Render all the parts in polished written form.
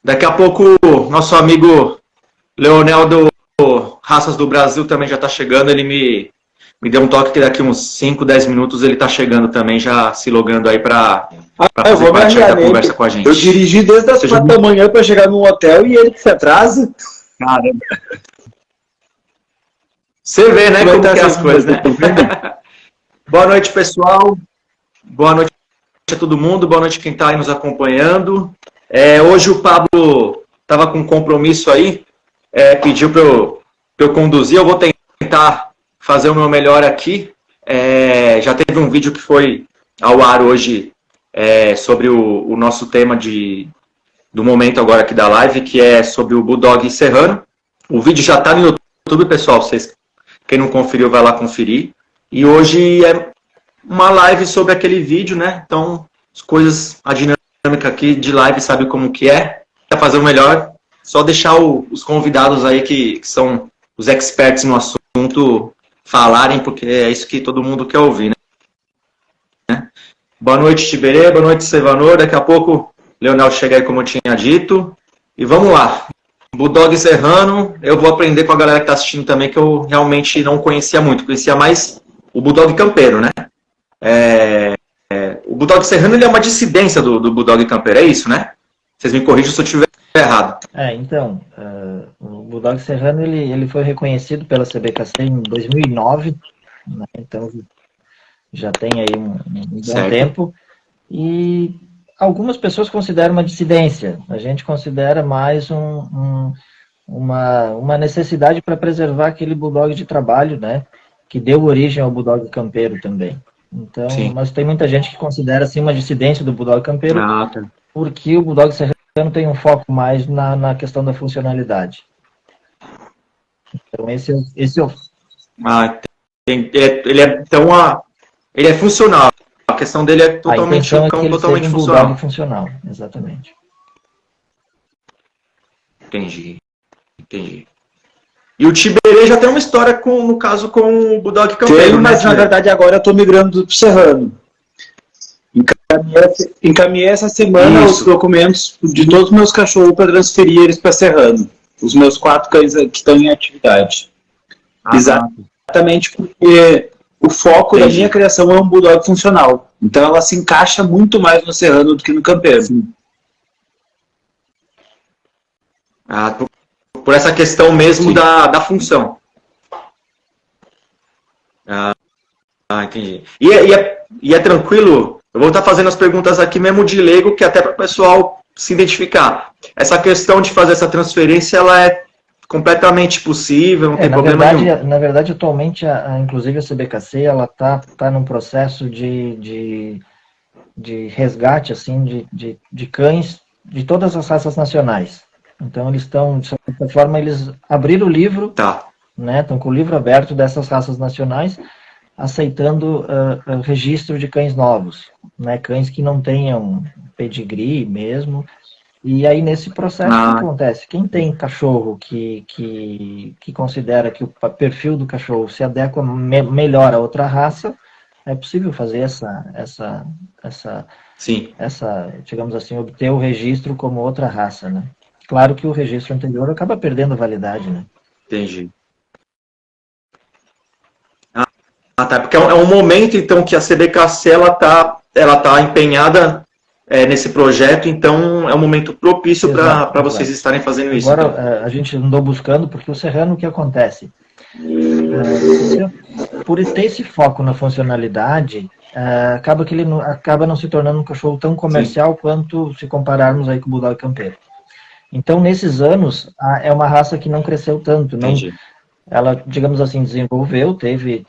Daqui a pouco, nosso amigo Leonel do Raças do Brasil também já está chegando. Ele me deu um toque que daqui uns 5, 10 minutos ele está chegando também, já se logando aí para fazer parte da conversa com a gente. Eu dirigi desde as 4 da manhã para chegar num hotel e ele que se atrasa. Caramba. Você vê, né, como que é as coisas, né? Boa noite, pessoal. Boa noite a todo mundo. Boa noite quem está aí nos acompanhando. Hoje o Pablo estava com um compromisso aí, pediu para eu conduzir. Eu vou tentar fazer o meu melhor aqui. Já teve um vídeo que foi ao ar hoje sobre o nosso tema do momento agora aqui da live, que é sobre o Bulldog Serrano. O vídeo já está no YouTube, pessoal. Quem não conferiu, vai lá conferir. E hoje é uma live sobre aquele vídeo, né? Então, as coisas, a dinâmica aqui de live sabe como que é. Para fazer o melhor, só deixar os convidados aí que são os experts no assunto falarem, porque é isso que todo mundo quer ouvir, né? Boa noite, Tiberê. Boa noite, Sevanor. Daqui a pouco, Leonel chega aí, como eu tinha dito. E vamos lá. Bulldog Serrano, eu vou aprender com a galera que está assistindo também, que eu realmente não conhecia muito. Conhecia mais o Bulldog Campeiro, né? O Bulldog Serrano ele é uma dissidência do Bulldog Campeiro, é isso, né? Vocês me corrijam se eu estiver errado. Então, o Bulldog Serrano ele foi reconhecido pela CBKC em 2009, né? Então já tem aí um bom tempo, e algumas pessoas consideram uma dissidência, a gente considera mais uma necessidade para preservar aquele Bulldog de trabalho, né? Que deu origem ao Bulldog Campeiro também. Então, mas tem muita gente que considera assim uma dissidência do Bulldog Campeiro, porque o Bulldog Serrano tem um foco mais na questão da funcionalidade. Então, esse é o... Ele é funcional. A questão dele é totalmente um cão totalmente funcional. Exatamente. Entendi. E o Tiberê já tem uma história, no caso, com o Bulldog Campeiro, mas na verdade agora eu estou migrando para o Serrano. Encaminhei essa semana os documentos de todos os meus cachorros para transferir eles para Serrano. Os meus 4 cães que estão em atividade. Exatamente porque o foco da minha criação é um Bulldog funcional. Então ela se encaixa muito mais no Serrano do que no Campeiro. Por essa questão mesmo da função. Entendi. E é tranquilo? Eu vou estar fazendo as perguntas aqui mesmo de leigo, que até para o pessoal se identificar. Essa questão de fazer essa transferência, ela é completamente possível, não tem problema nenhum. Na verdade, atualmente, inclusive a CBKC, ela tá num processo de resgate assim, de cães de todas as raças nacionais. Então, eles estão, de certa forma, eles abriram o livro, né? Estão com o livro aberto dessas raças nacionais, aceitando registro de cães novos, né? Cães que não tenham pedigree mesmo. E aí, nesse processo, o que acontece? Quem tem cachorro que considera que o perfil do cachorro se adequa melhor a outra raça, é possível fazer digamos assim, obter o registro como outra raça, né? Claro que o registro anterior acaba perdendo a validade, né? Entendi. Porque é um momento, então, que a CBKC ela tá empenhada nesse projeto, então é um momento propício para vocês estarem fazendo isso. Agora, então. A gente andou buscando, porque o Serrano, o que acontece? Por ter esse foco na funcionalidade, acaba que ele acaba não se tornando um cachorro tão comercial quanto se compararmos aí com o Bulldog Campeiro. Então, nesses anos, é uma raça que não cresceu tanto. Ela, digamos assim, desenvolveu, teve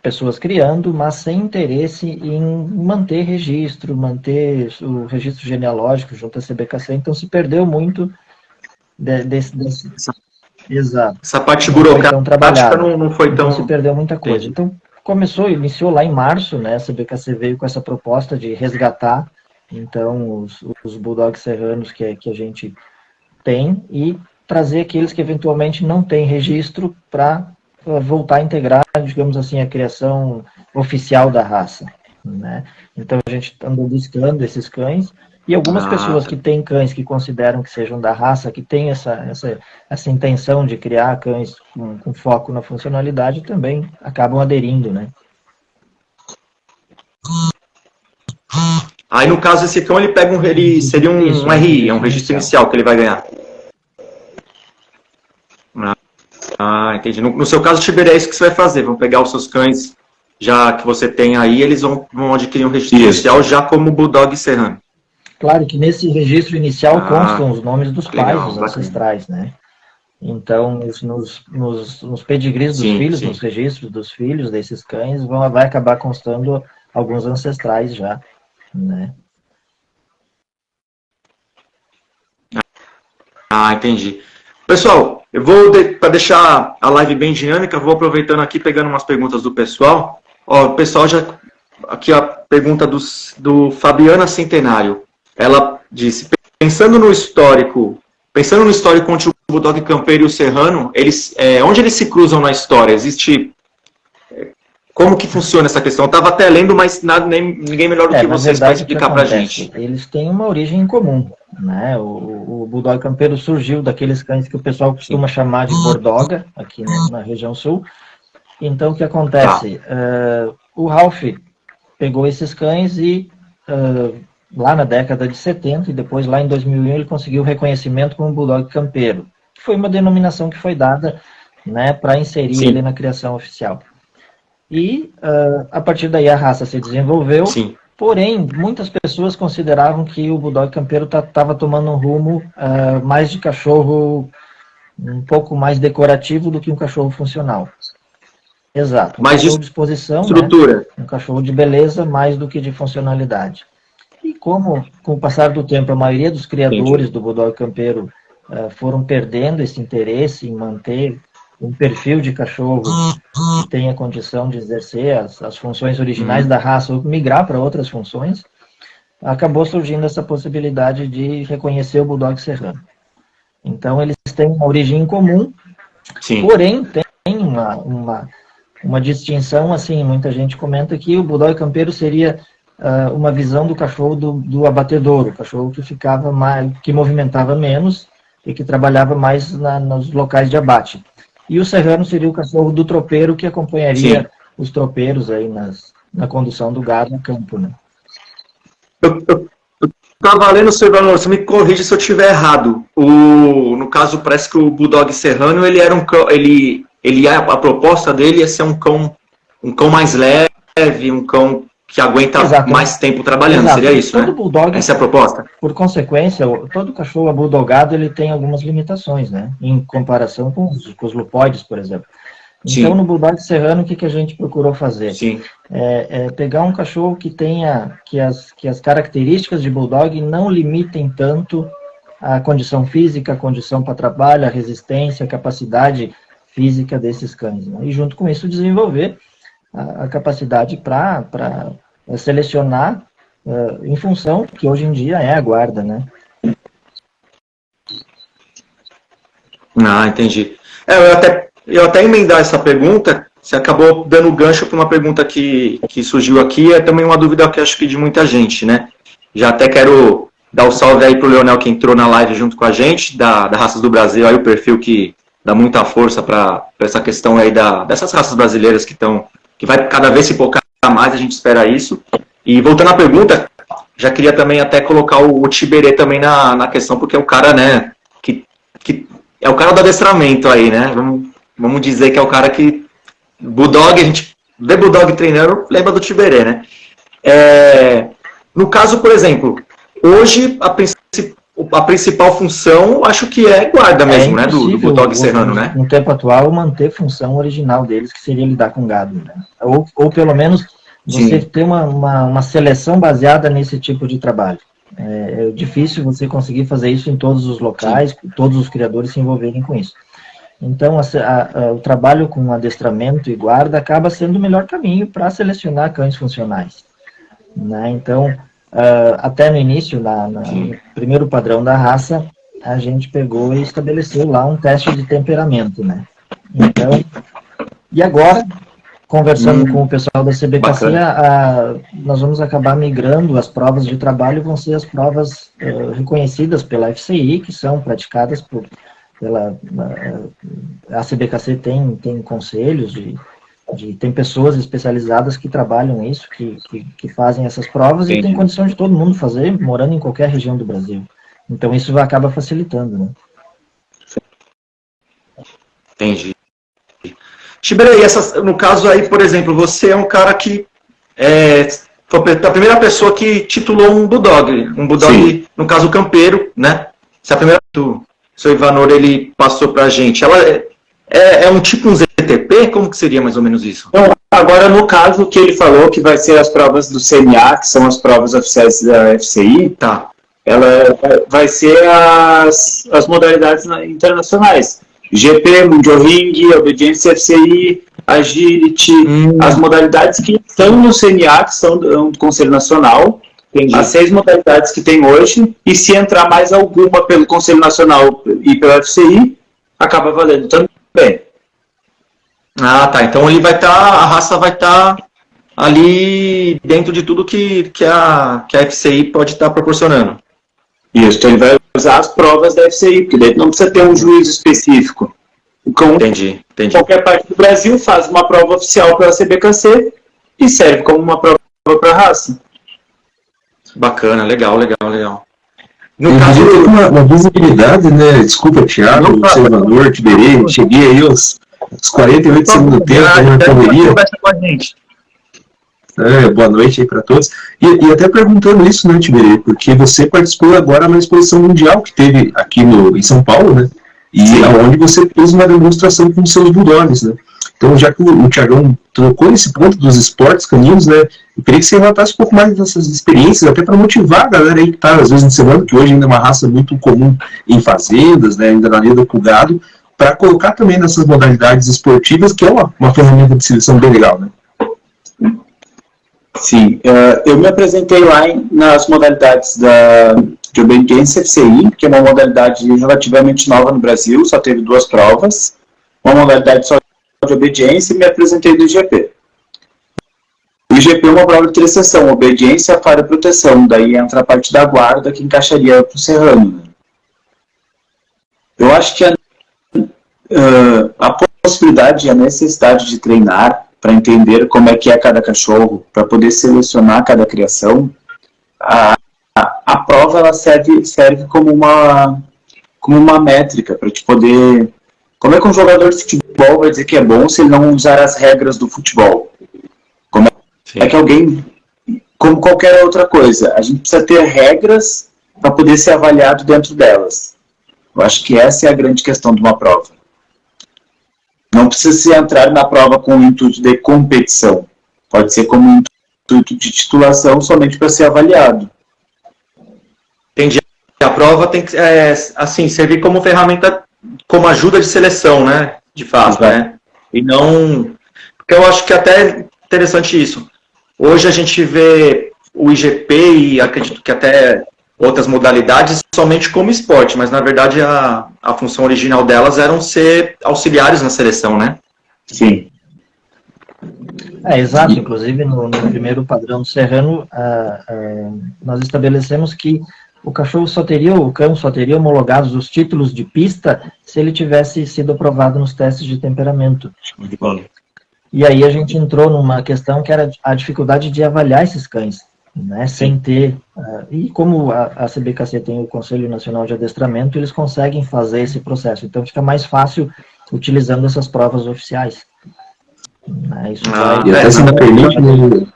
pessoas criando, mas sem interesse em manter o registro genealógico junto à CBKC. Então, se perdeu muito Exato. Essa parte burocrática não foi tão... Então, se perdeu muita coisa. Então, iniciou lá em março, né? A CBKC veio com essa proposta de resgatar então os Bulldogs serranos que a gente tem e trazer aqueles que eventualmente não têm registro para voltar a integrar, digamos assim, a criação oficial da raça. né? Então a gente andou buscando esses cães, e algumas pessoas que têm cães que consideram que sejam da raça, que têm essa intenção de criar cães com foco na funcionalidade, também acabam aderindo, né? Aí, no caso, esse cão, ele pega ele seria um RI, é um registro inicial que ele vai ganhar. Entendi. No seu caso, Tiberê, é isso que você vai fazer. Vão pegar os seus cães, já que você tem aí, eles vão adquirir um registro inicial já como Bulldog Serrano. Claro que nesse registro inicial constam os nomes dos pais, os ancestrais, né? Então, nos pedigrees dos filhos, nos registros dos filhos desses cães, vai acabar constando alguns ancestrais já, né? Entendi. Pessoal, eu vou, para deixar a live bem dinâmica, vou aproveitando aqui, pegando umas perguntas do pessoal. Ó, o pessoal já... Aqui a pergunta do Fabiana Centenário. Ela disse, pensando no histórico entre o Bulldog Campeiro e o Serrano, onde eles se cruzam na história? Existe... Como que funciona essa questão? Eu estava até lendo, mas ninguém melhor do que vocês para explicar para a gente. Eles têm uma origem em comum, né? O Bulldog Campeiro surgiu daqueles cães que o pessoal costuma chamar de Bordoga, aqui na região sul. Então, o que acontece? O Ralph pegou esses cães e, lá na década de 70, e depois lá em 2001, ele conseguiu o reconhecimento como Bulldog Campeiro, que foi uma denominação que foi dada, né, para inserir ele na criação oficial. E, a partir daí, a raça se desenvolveu. Porém, muitas pessoas consideravam que o Bulldog Campeiro estava tomando um rumo mais de cachorro, um pouco mais decorativo do que um cachorro funcional. Exato. Um cachorro de exposição, estrutura. Né? Um cachorro de beleza mais do que de funcionalidade. E como, com o passar do tempo, a maioria dos criadores do Bulldog Campeiro foram perdendo esse interesse em manter um perfil de cachorro que tenha condição de exercer as funções originais da raça ou migrar para outras funções, acabou surgindo essa possibilidade de reconhecer o Bulldog Serrano. Então, eles têm uma origem em comum, porém, tem uma distinção, assim, muita gente comenta que o Bulldog Campeiro seria uma visão do cachorro do abatedouro, o cachorro que ficava mais, que movimentava menos e que trabalhava mais nos locais de abate. E o Serrano seria o cachorro do tropeiro que acompanharia os tropeiros aí na condução do gado no campo, né? Eu estava lendo, Serrano, você me corrige se eu estiver errado. No caso, parece que o Bulldog Serrano, ele era um cão, a proposta dele ia ser um cão mais leve, um cão que aguenta mais tempo trabalhando, seria isso, todo, né? Bulldog, essa é a proposta? Por consequência, todo cachorro abuldogado, ele tem algumas limitações, né? Em comparação com os lupoides, por exemplo. Então, no Bulldog Serrano, o que a gente procurou fazer? É pegar um cachorro que tenha, que as características de Bulldog não limitem tanto a condição física, a condição para trabalho, a resistência, a capacidade física desses cães, né? E junto com isso desenvolver a capacidade para selecionar em função que hoje em dia é a guarda, né? Entendi. Eu até emendar essa pergunta, você acabou dando gancho para uma pergunta que surgiu aqui, é também uma dúvida que acho que de muita gente, né? Já até quero dar um salve aí pro Leonel que entrou na live junto com a gente, da Raças do Brasil, aí o perfil que dá muita força para essa questão aí dessas raças brasileiras que vai cada vez se focar mais, a gente espera isso. E voltando à pergunta, já queria também até colocar o Tiberê também na questão, porque é o cara, né, que é o cara do adestramento aí, né, vamos dizer que é o cara que, Bulldog, a gente vê Bulldog treinando, lembra do Tiberê, né. No caso, por exemplo, hoje a principal função, acho que é guarda mesmo, né, do Bulldog Serrano, né? No tempo atual, manter a função original deles, que seria lidar com gado, né? Ou pelo menos você ter uma seleção baseada nesse tipo de trabalho. É difícil você conseguir fazer isso em todos os locais, todos os criadores se envolverem com isso. Então, o trabalho com adestramento e guarda acaba sendo o melhor caminho para selecionar cães funcionais, né? Então, até no início, no primeiro padrão da raça, a gente pegou e estabeleceu lá um teste de temperamento, né? Então, e agora, conversando com o pessoal da CBKC, nós vamos acabar migrando, as provas de trabalho vão ser as provas reconhecidas pela FCI, que são praticadas a CBKC tem conselhos, tem pessoas especializadas que trabalham isso, que fazem essas provas. Entendi. E tem condição de todo mundo fazer, morando em qualquer região do Brasil. Então isso acaba facilitando, né? Entendi. Tiberê, no caso aí, por exemplo, você é um cara que foi a primeira pessoa que titulou um Bulldog, no caso campeiro, né? Essa é a primeira que o seu Ivanor, ele passou pra gente. Ela é um tipo um ZTP? Como que seria mais ou menos isso? Então, agora, no caso que ele falou, que vai ser as provas do CNA, que são as provas oficiais da FCI, tá. Ela vai ser as modalidades internacionais. GP, Mundial Ring, Obediência FCI, Agility, as modalidades que estão no CNA, que são do Conselho Nacional. Entendi. As 6 modalidades que tem hoje, e se entrar mais alguma pelo Conselho Nacional e pela FCI, acaba valendo também. Ah, tá. Então ele a raça vai estar ali dentro de tudo que a FCI pode estar proporcionando. Isso, então ele vai usar as provas da FCI, porque daí não precisa ter um juízo específico. Entendi. Qualquer parte do Brasil faz uma prova oficial pela CBKC e serve como uma prova para a raça. Bacana, legal. No caso, uma visibilidade, né? Desculpa, Thiago, Salvador, Tiberê, cheguei aí aos 48 segundos do tempo, na correria. Conversa com a gente. Boa noite aí para todos. E até perguntando isso, né, Tiberê, porque você participou agora na exposição mundial que teve aqui em São Paulo, né? E onde você fez uma demonstração com os seus bulldogs, né? Então, já que o Thiagão tocou nesse ponto dos esportes caninos, né, eu queria que você relatasse um pouco mais dessas experiências, até para motivar a galera aí que está, às vezes, ensinando, que hoje ainda é uma raça muito comum em fazendas, né, ainda na lida com o gado, para colocar também nessas modalidades esportivas, que é uma ferramenta de seleção bem legal, né? Sim, eu me apresentei lá nas modalidades de Obediência FCI, que é uma modalidade relativamente nova no Brasil, só teve 2 provas, uma modalidade só de obediência, e me apresentei do IGP. O IGP é uma prova de 3 sessões, obediência, faro e proteção, daí entra a parte da guarda que encaixaria para o serrano. Né? Eu acho que a possibilidade e a necessidade de treinar para entender como é que é cada cachorro, para poder selecionar cada criação, a prova ela serve como uma métrica para te poder... Como é que um jogador de futebol vai dizer que é bom se ele não usar as regras do futebol? Como é que alguém... Como qualquer outra coisa, a gente precisa ter regras para poder ser avaliado dentro delas. Eu acho que essa é a grande questão de uma prova. Não precisa se entrar na prova com o intuito de competição. Pode ser como intuito de titulação somente para ser avaliado. Entendi. A prova tem que servir como ferramenta, como ajuda de seleção, né? De fato, né? E não... Porque eu acho que até é interessante isso. Hoje a gente vê o IGP e acredito que até outras modalidades somente como esporte, mas na verdade a função original delas eram ser auxiliares na seleção, né? Sim. Exato. Inclusive no primeiro padrão serrano, nós estabelecemos que o cão só teria homologados os títulos de pista se ele tivesse sido aprovado nos testes de temperamento. E aí a gente entrou numa questão que era a dificuldade de avaliar esses cães, né, sem ter... e como a CBKC tem o Conselho Nacional de Adestramento, eles conseguem fazer esse processo. Então fica mais fácil utilizando essas provas oficiais. Isso e até se me permite, né,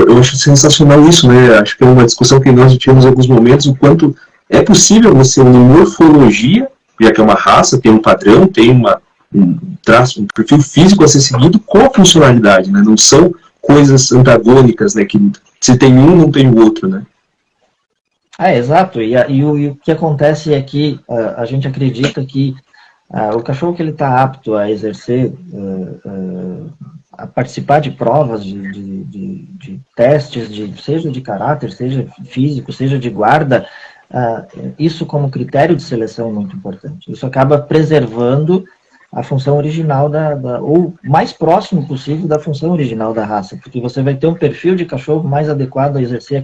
eu acho sensacional isso, né? Acho que é uma discussão que nós tivemos em alguns momentos, o quanto é possível você unir morfologia, já que é uma raça, tem um padrão, tem um traço, um perfil físico a ser seguido com a funcionalidade, né? Não são coisas antagônicas, né? Que se tem um, não tem o outro, né? Exato. E o que acontece é que a gente acredita que o cachorro que ele está apto a exercer, a participar de provas, de testes, seja de caráter, seja físico, seja de guarda, isso como critério de seleção é muito importante. Isso acaba preservando a função original ou mais próximo possível da função original da raça, porque você vai ter um perfil de cachorro mais adequado a exercer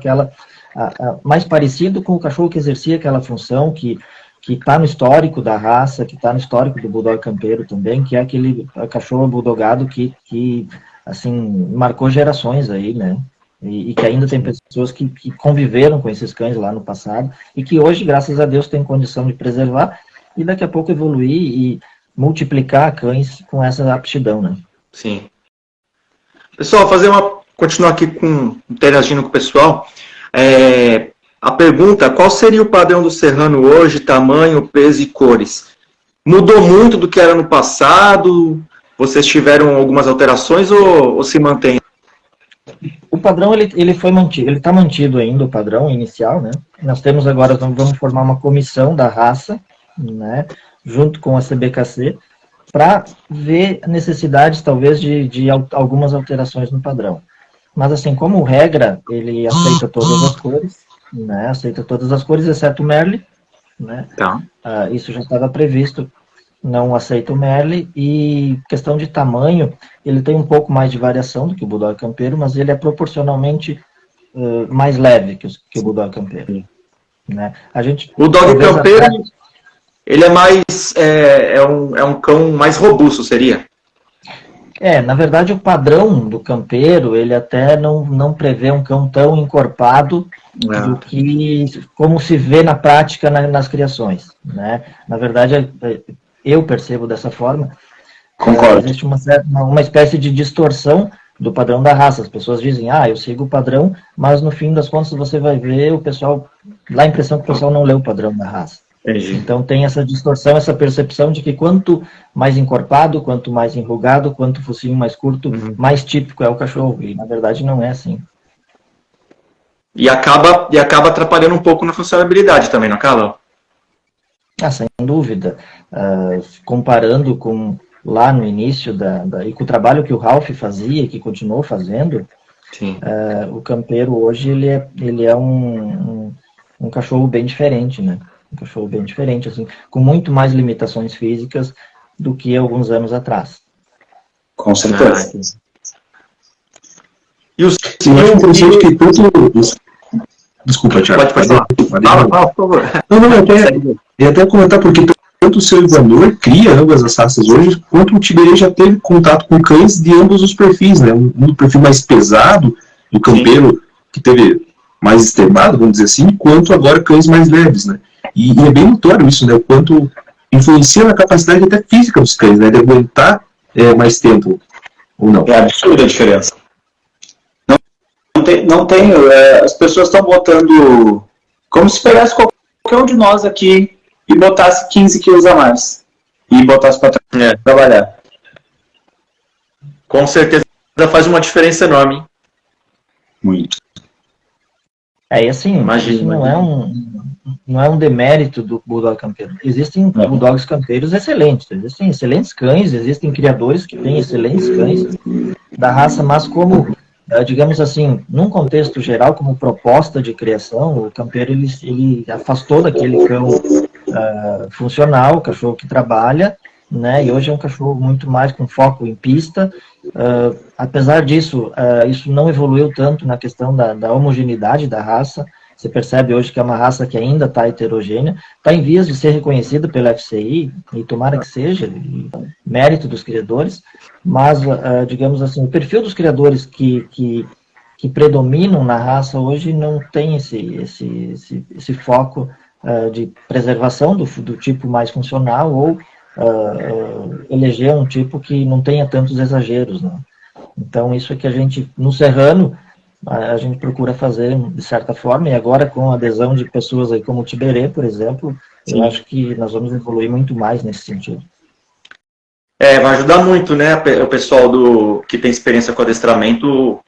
mais parecido com o cachorro que exercia aquela função, que está no histórico da raça, que está no histórico do Bulldog campeiro também, que é aquele cachorro bulldogado que assim, marcou gerações aí, né? E que ainda tem pessoas que conviveram com esses cães lá no passado, e que hoje, graças a Deus, tem condição de preservar, e daqui a pouco evoluir e multiplicar cães com essa aptidão, né? Sim. Pessoal, continuar aqui interagindo com o pessoal. A pergunta, qual seria o padrão do serrano hoje, tamanho, peso e cores? Mudou muito do que era no passado? Vocês tiveram algumas alterações ou se mantém? O padrão, ele foi mantido, ele está mantido ainda, o padrão inicial, né? Nós temos agora, vamos formar uma comissão da raça, né? Junto com a CBKC, para ver necessidades, talvez, de algumas alterações no padrão. Mas, assim, como regra, ele aceita todas as cores, né? Aceita todas as cores, exceto o Merle, né? Tá. Isso já estava previsto, não aceita o Merle, e questão de tamanho, ele tem um pouco mais de variação do que o Bulldog campeiro, mas ele é proporcionalmente mais leve que o Bulldog campeiro. Né? O Bulldog campeiro, ele é mais, é um cão mais robusto, seria? Na verdade, o padrão do campeiro, ele até não prevê um cão tão encorpado do que como se vê na prática nas criações. Né? Na verdade, eu percebo dessa forma. Concordo. Existe uma espécie de distorção do padrão da raça. As pessoas dizem, eu sigo o padrão, mas no fim das contas você vai ver dá a impressão que o pessoal não leu o padrão da raça. Entendi. Então tem essa distorção, essa percepção de que quanto mais encorpado, quanto mais enrugado, quanto o focinho mais curto, mais típico é o cachorro. E na verdade não é assim. E acaba atrapalhando um pouco na funcionalidade também, não acaba? Sem dúvida. Comparando com lá no início e com o trabalho que o Ralph fazia, que continuou fazendo, sim. O campeiro hoje ele é um cachorro bem diferente, né? Um cachorro bem diferente, assim, com muito mais limitações físicas do que alguns anos atrás. Com certeza. E os eu acho interessante que tanto... Desculpa, Thiago. Pode falar. Fala, por favor. Não, eu até comentar, porque tanto o seu Ivanor cria ambas as raças hoje, quanto o Tiberê já teve contato com cães de ambos os perfis, né? Um perfil mais pesado, do campeiro, que teve mais extremado, vamos dizer assim, quanto agora cães mais leves, né? E é bem notório isso, né? O quanto influencia na capacidade até física dos cães, né? De aguentar mais tempo, ou não. É absurda a diferença. Não tem, as pessoas estão botando como se pegasse qualquer um de nós aqui e botasse 15 quilos a mais e botasse para trabalhar. Com certeza faz uma diferença enorme. Muito. E assim, isso não é um demérito do Bulldog campeiro. Existem Bulldogs campeiros excelentes, existem excelentes cães, existem criadores que têm excelentes cães da raça, mas como, digamos assim, num contexto geral, como proposta de criação, o campeiro ele afastou daquele cão funcional, cachorro que trabalha, né? E hoje é um cachorro muito mais com foco em pista. Apesar disso, isso não evoluiu tanto na questão da homogeneidade da raça. Você percebe hoje que é uma raça que ainda está heterogênea, está em vias de ser reconhecida pela FCI, e tomara que seja, mérito dos criadores, mas, digamos assim, o perfil dos criadores que predominam na raça hoje não tem esse foco de preservação do tipo mais funcional ou eleger um tipo que não tenha tantos exageros, né? Então isso é que a gente, no Serrano, a gente procura fazer de certa forma, e agora com a adesão de pessoas aí como o Tiberê, por exemplo, eu acho que nós vamos evoluir muito mais nesse sentido. Vai ajudar muito, né, o pessoal que tem experiência com adestramento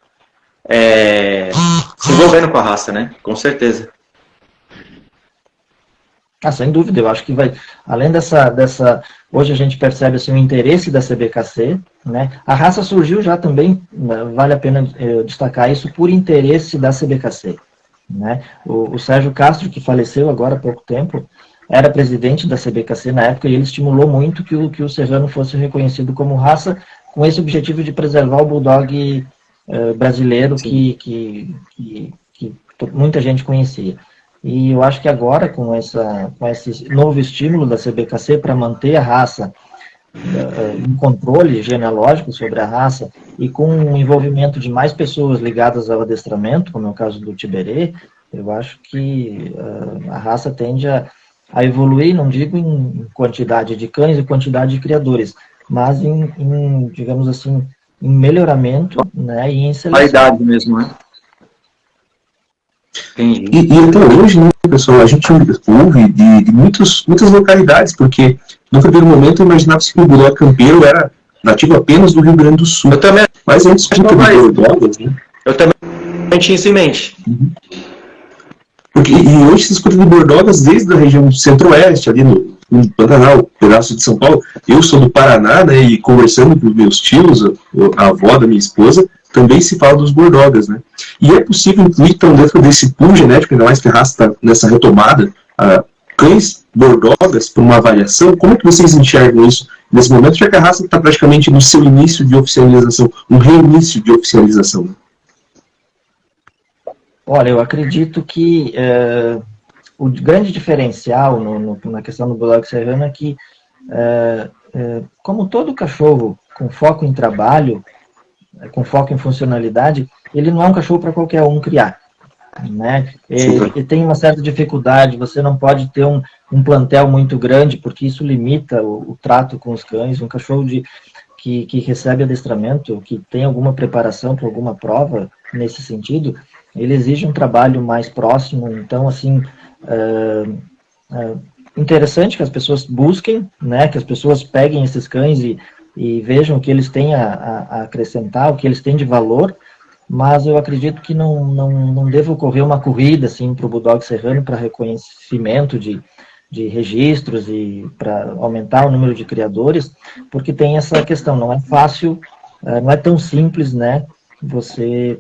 se envolvendo com a raça, né, com certeza. Sem dúvida, eu acho que vai, além dessa hoje a gente percebe assim, o interesse da CBKC, né? A raça surgiu já também, vale a pena destacar isso, por interesse da CBKC, né? O Sérgio Castro, que faleceu agora há pouco tempo, era presidente da CBKC na época, e ele estimulou muito que o serrano fosse reconhecido como raça, com esse objetivo de preservar o bulldog brasileiro que muita gente conhecia. E eu acho que agora, com esse novo estímulo da CBKC para manter a raça, um controle genealógico sobre a raça, e com o envolvimento de mais pessoas ligadas ao adestramento, como é o caso do Tiberê, eu acho que a raça tende a evoluir, não digo em quantidade de cães e quantidade de criadores, mas em digamos assim, em melhoramento, né, e em seleção. Qualidade mesmo, né? E até hoje, né, pessoal, a gente ouve de muitas localidades, porque no primeiro momento eu imaginava que o bulldog campeiro era nativo apenas do Rio Grande do Sul. Eu também. Mas antes de bulldog, né? Eu também tinha isso em mente. Porque, e hoje se escuta de bordogas desde a região centro-oeste, ali no Pantanal, pedaço de São Paulo. Eu sou do Paraná, né, e conversando com meus tios, a avó da minha esposa, também se fala dos bordogas, né. E é possível incluir, então, dentro desse pool genético, ainda mais que a raça está nessa retomada, cães bordogas para uma avaliação. Como é que vocês enxergam isso nesse momento, já que a raça está praticamente no seu início de oficialização, um reinício de oficialização, né? Olha, eu acredito que o grande diferencial na questão do bulldog serrano é que, como todo cachorro com foco em trabalho, com foco em funcionalidade, ele não é um cachorro para qualquer um criar, né? Ele tem uma certa dificuldade, você não pode ter um plantel muito grande, porque isso limita o trato com os cães. Um cachorro que recebe adestramento, que tem alguma preparação para alguma prova nesse sentido, ele exige um trabalho mais próximo. Então, assim, interessante que as pessoas busquem, né, que as pessoas peguem esses cães e vejam o que eles têm a acrescentar, o que eles têm de valor, mas eu acredito que não deva ocorrer uma corrida assim, para o bulldog serrano para reconhecimento de registros e para aumentar o número de criadores, porque tem essa questão, não é fácil, não é tão simples, né, você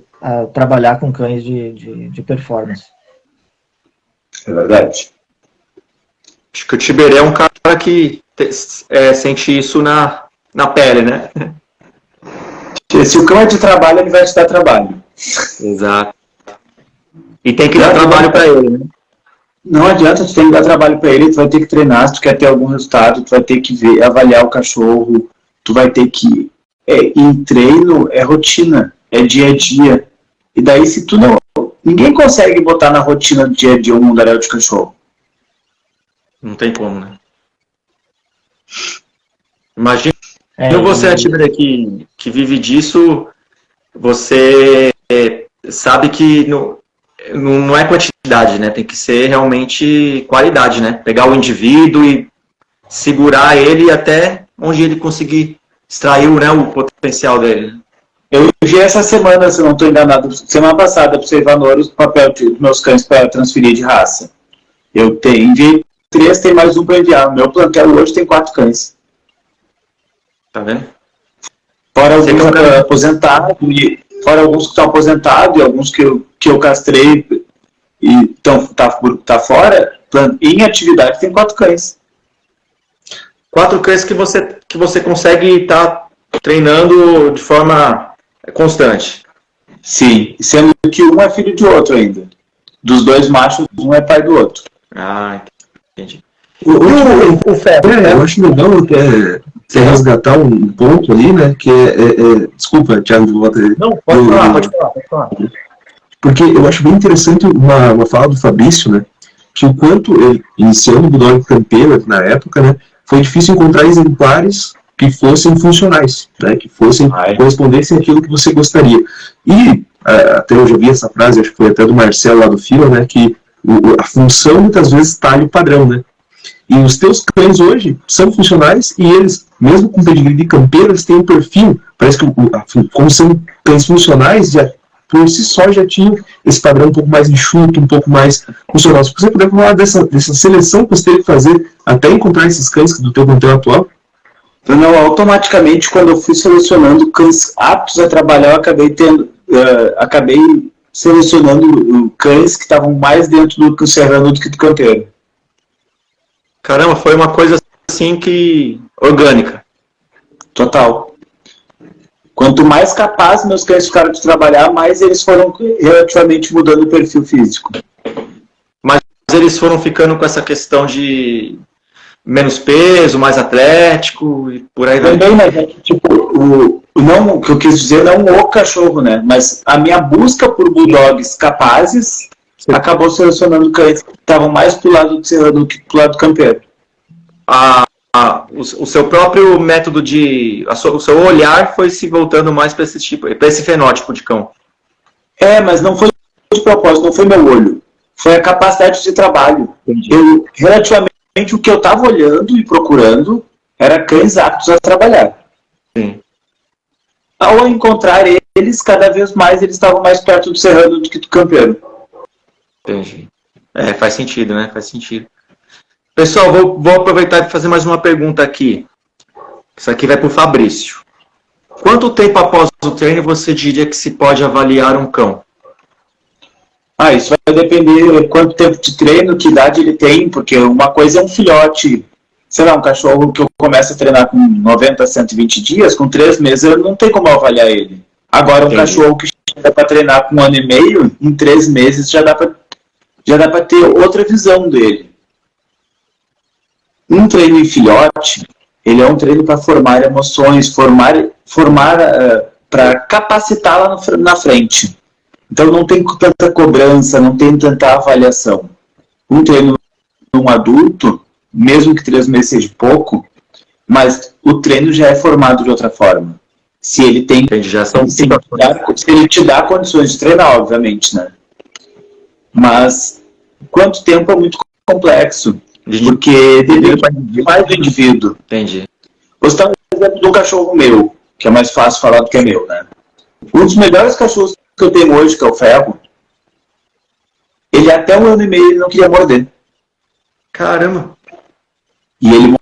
trabalhar com cães de performance. É verdade. Acho que o Tiberê é um cara que sente isso na pele, né? Se o cão é de trabalho, ele vai te dar trabalho. Exato. E tem que dar trabalho para ele, né? Não adianta, tu tem que dar trabalho para ele, tu vai ter que treinar, se tu quer ter algum resultado, tu vai ter que avaliar o cachorro, tu vai ter que... em treino é rotina, é dia a dia. E daí se tu não... Ninguém consegue botar na rotina do dia a dia um mundaréu de cachorro. Não tem como, né? Imagina você, Tiberê, que vive disso, você sabe que não é quantidade, né? Tem que ser realmente qualidade, né? Pegar o indivíduo e segurar ele até onde ele conseguir extrair, né, o potencial dele. Eu vi essa semana, se não estou enganado, semana passada, para o Seivanor, o papel dos meus cães para transferir de raça. Eu enviei 3, tem mais um para enviar. O meu plantel hoje tem 4 cães. Tá vendo? Fora alguns aposentados, fora alguns que estão aposentados e alguns que eu castrei e tá fora, em atividade tem 4 cães. 4 cães que você consegue estar treinando de forma constante. Sim, sendo que um é filho de outro ainda. Dos 2 machos, um é pai do outro. Ah, entendi. O ferro. Eu acho legal você resgatar um ponto ali, né, que desculpa, Thiago, de volta aí. Não, pode falar. Porque eu acho bem interessante uma fala do Fabrício, né, que o quanto ele, iniciando o bulldog campeiro na época, né, foi difícil encontrar exemplares que fossem funcionais, né, que fossem correspondessem àquilo que você gostaria. E até eu já vi essa frase, acho que foi até do Marcelo lá do Fila, né, que a função muitas vezes talha o padrão, né. E os teus cães hoje são funcionais e eles, mesmo com pedigree de campeiro, eles têm um perfil, parece que como são cães funcionais, já, por si só já tinham esse padrão um pouco mais enxuto, um pouco mais funcional. Se você puder falar dessa seleção que você teve que fazer até encontrar esses cães do teu plantel atual? Não, automaticamente, quando eu fui selecionando cães aptos a trabalhar, eu acabei selecionando cães que estavam mais dentro do serrano do que do canteiro. Caramba, foi uma coisa assim que orgânica. Total. Quanto mais capaz meus cães ficaram de trabalhar, mais eles foram relativamente mudando o perfil físico. Mas eles foram ficando com essa questão de menos peso, mais atlético e por aí vai. Também, né, tipo, não, o que eu quis dizer não o cachorro, né, mas a minha busca por bulldogs capazes acabou selecionando cães que estavam mais pro lado do serrano do que pro lado do campeiro. O seu próprio método o seu olhar foi se voltando mais para esse fenótipo de cão. Mas não foi de propósito, não foi meu olho. Foi a capacidade de trabalho. Relativamente, o que eu estava olhando e procurando era cães aptos a trabalhar. Sim. Ao encontrar eles, cada vez mais eles estavam mais perto do serrano do que do campeiro. Entendi. Faz sentido, né? Faz sentido. Pessoal, vou aproveitar e fazer mais uma pergunta aqui. Isso aqui vai para o Fabrício. Quanto tempo após o treino você diria que se pode avaliar um cão? Isso vai depender de quanto tempo de treino, que idade ele tem, porque uma coisa é um filhote, sei lá, um cachorro que eu começo a treinar com 90, 120 dias, com 3 meses eu não tenho como avaliar ele. Agora, um cachorro que chega para treinar com 1 ano e meio, em 3 meses já dá para ter outra visão dele. Um treino em filhote, ele é um treino para formar emoções, para capacitar lá na frente. Então não tem tanta cobrança, não tem tanta avaliação. Um treino num adulto, mesmo que 3 meses seja pouco, mas o treino já é formado de outra forma. Se ele tem, se ele te dá condições de treinar, obviamente, né? Mas quanto tempo é muito complexo. Porque depende mais do indivíduo. Entendi. Vou citar um exemplo de um cachorro meu, que é mais fácil falar do que é meu, né? Um dos melhores cachorros que eu tenho hoje, que é o Ferro, ele até 1 ano e meio ele não queria morder. Caramba! E ele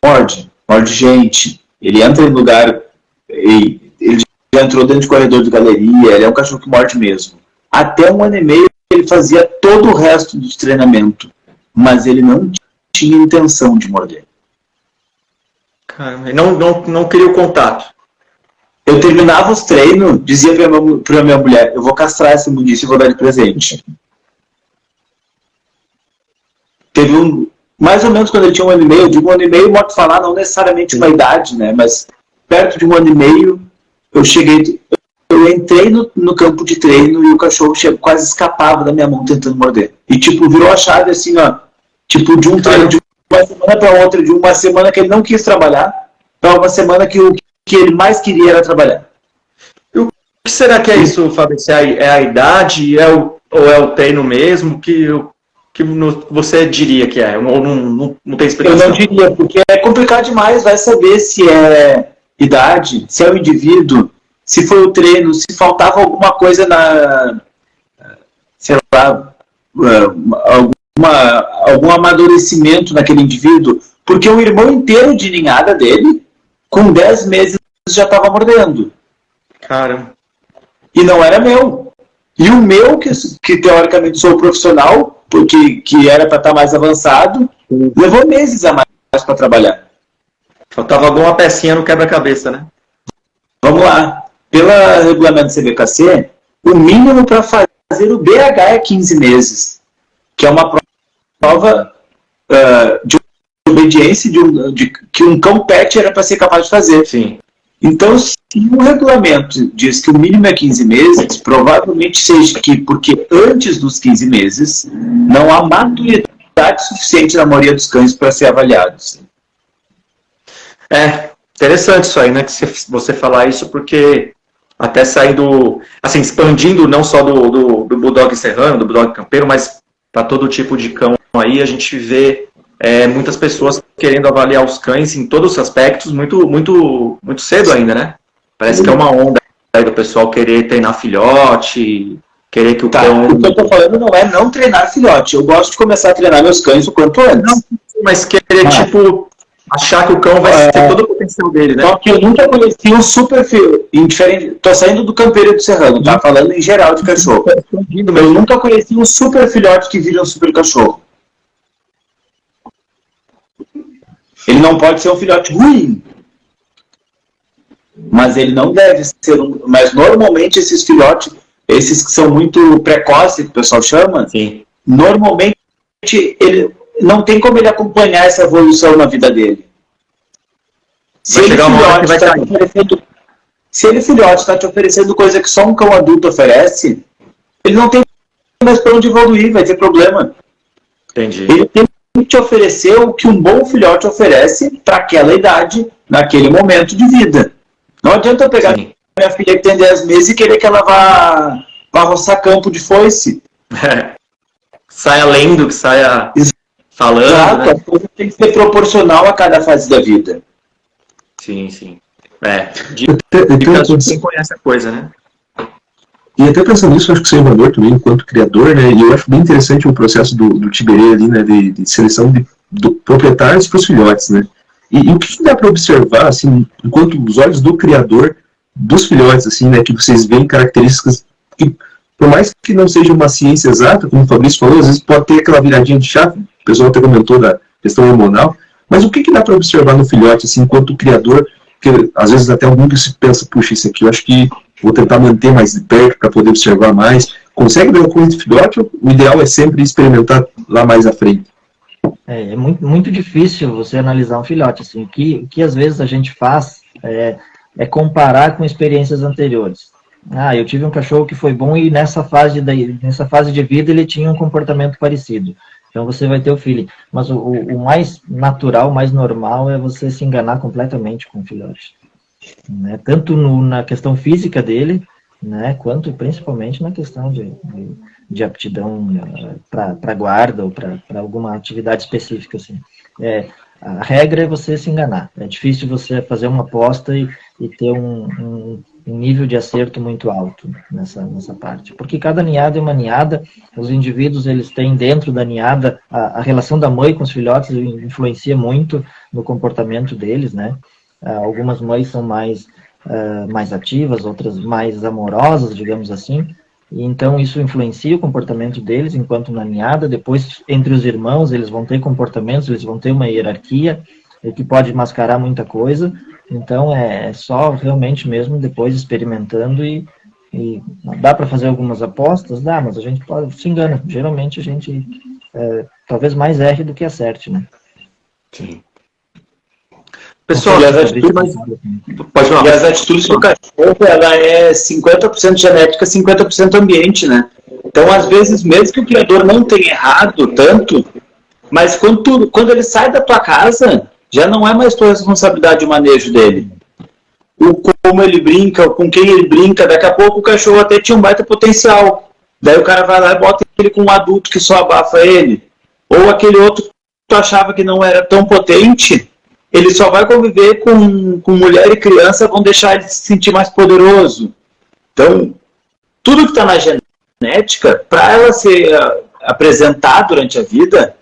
morde gente. Ele entra em lugar, ele já entrou dentro de corredor de galeria, ele é um cachorro que morde mesmo. Até 1 ano e meio ele fazia todo o resto do treinamento, mas ele não tinha intenção de morder. Caramba, não queria o contato. Eu terminava os treinos, dizia pra minha mulher, eu vou castrar esse imundice e vou dar de presente. Teve mais ou menos quando ele tinha 1 ano e meio, eu digo 1 ano e meio, modo falar, não necessariamente uma idade, né, mas perto de 1 ano e meio, eu entrei no campo de treino e o cachorro quase escapava da minha mão tentando morder. E tipo, virou a chave assim, ó, tipo de um treino de uma semana para outra, de uma semana que ele não quis trabalhar, para uma semana que o que ele mais queria era trabalhar. E o que será que é isso, Fabrício? É a idade ou é o treino mesmo? Que você diria que é? Ou não tem explicação? Eu não diria, porque é complicado demais. Vai saber se é idade, se é o indivíduo, se foi o treino, se faltava alguma coisa sei lá, algum amadurecimento naquele indivíduo, porque o irmão inteiro de ninhada dele, com 10 meses, já estava mordendo. Caramba. E não era meu. E o meu, que teoricamente sou profissional, porque que era para estar mais avançado, levou meses a mais para trabalhar. Faltava alguma pecinha no quebra-cabeça, né? Vamos lá. Pelo regulamento CBKC, o mínimo para fazer o BH é 15 meses, que é uma prova de obediência que um cão pet era para ser capaz de fazer. Sim. Então, se o regulamento diz que o mínimo é 15 meses, provavelmente seja porque antes dos 15 meses não há maturidade suficiente na maioria dos cães para ser avaliados. Interessante isso aí, né? Que você falar isso, porque até saindo, assim, expandindo não só do Bulldog serrano, do Bulldog campeiro, mas para todo tipo de cão aí, a gente vê muitas pessoas querendo avaliar os cães em todos os aspectos muito cedo ainda, né? Parece que é uma onda aí do pessoal querer treinar filhote, querer que o cão... O que eu tô falando não é não treinar filhote. Eu gosto de começar a treinar meus cães o quanto antes. Não, mas querer, achar que o cão vai ter todo o potencial dele, né? Só que eu nunca conheci um super indiferente. Tô saindo do campeiro e do serrano, tá? Falando em geral de cachorro. Eu nunca conheci um super filhote que vira um super cachorro. Ele não pode ser um filhote ruim, mas ele não deve ser mas normalmente esses filhotes, esses que são muito precoces, que o pessoal chama, Sim. Normalmente ele não tem como ele acompanhar essa evolução na vida dele. Se ele filhote está te oferecendo coisa que só um cão adulto oferece, ele não tem mais para onde evoluir, vai ter problema. Entendi. Ele tem que te oferecer o que um bom filhote oferece para aquela idade, naquele momento de vida. Não adianta eu pegar minha filha que tem 10 meses e querer que ela vá roçar campo de foice. Saia lendo, que saia falando. Exato, né? A coisa tem que ser proporcional a cada fase da vida. Sim, sim. Quem conhece a coisa, né? E até pensando nisso, eu acho que você é valor também, enquanto criador, né? E eu acho bem interessante o processo do Tiberê ali, né? De seleção de proprietários para os filhotes, né? E o que dá para observar, assim, enquanto os olhos do criador dos filhotes, assim, né? Que vocês veem características que, por mais que não seja uma ciência exata, como o Fabrício falou, às vezes pode ter aquela viradinha de chave, o pessoal até comentou da questão hormonal, mas o que dá para observar no filhote, assim, enquanto criador, que às vezes até algum que se pensa, puxa, isso aqui eu acho que vou tentar manter mais de perto para poder observar mais. Consegue ver uma coisa de filhote ou o ideal é sempre experimentar lá mais à frente? É muito, muito difícil você analisar um filhote. Assim. O que às vezes a gente faz é comparar com experiências anteriores. Eu tive um cachorro que foi bom e nessa fase de vida ele tinha um comportamento parecido. Então você vai ter o feeling. Mas o mais natural, o mais normal é você se enganar completamente com o filhote. Né? Tanto na questão física dele, né? Quanto principalmente na questão de aptidão para guarda ou para alguma atividade específica. Assim. A regra é você se enganar. É difícil você fazer uma aposta e ter um nível de acerto muito alto nessa parte. Porque cada ninhada é uma ninhada, os indivíduos eles têm dentro da ninhada, a relação da mãe com os filhotes influencia muito no comportamento deles, né? Algumas mães são mais ativas, outras mais amorosas, digamos assim, e então isso influencia o comportamento deles enquanto na ninhada. Depois, entre os irmãos, eles vão ter comportamentos, eles vão ter uma hierarquia, que pode mascarar muita coisa. Então, é só realmente mesmo depois experimentando e dá para fazer algumas apostas? Dá, mas a gente se engana. Geralmente a gente talvez mais erre do que acerte, né? Sim. Pessoal, as atitudes do cachorro, ela é 50% genética, 50% ambiente, né? Então, às vezes, mesmo que o criador não tenha errado tanto, mas quando ele sai da tua casa, já não é mais tua responsabilidade o manejo dele. Como ele brinca, com quem ele brinca, daqui a pouco o cachorro até tinha um baita potencial. Daí o cara vai lá e bota ele com um adulto que só abafa ele. Ou aquele outro que tu achava que não era tão potente, ele só vai conviver com mulher e criança, vão deixar ele se sentir mais poderoso. Então, tudo que está na genética, para ela ser apresentada durante a vida,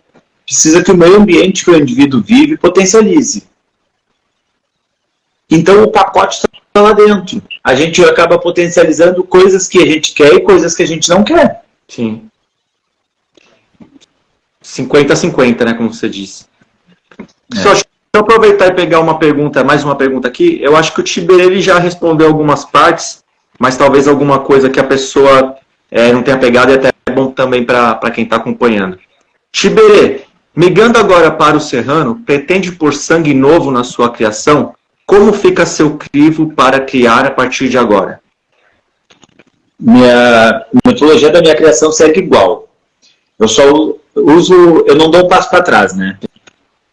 precisa que o meio ambiente que o indivíduo vive potencialize. Então, o pacote está lá dentro. A gente acaba potencializando coisas que a gente quer e coisas que a gente não quer. Sim. 50-50, né, como você disse. Só deixa eu aproveitar e pegar mais uma pergunta aqui. Eu acho que o Tiberê ele já respondeu algumas partes, mas talvez alguma coisa que a pessoa não tenha pegado e até é bom também para quem está acompanhando. Tiberê, migrando agora para o Serrano, pretende pôr sangue novo na sua criação? Como fica seu crivo para criar a partir de agora? Minha metodologia da minha criação segue igual. Eu só eu não dou um passo para trás, né?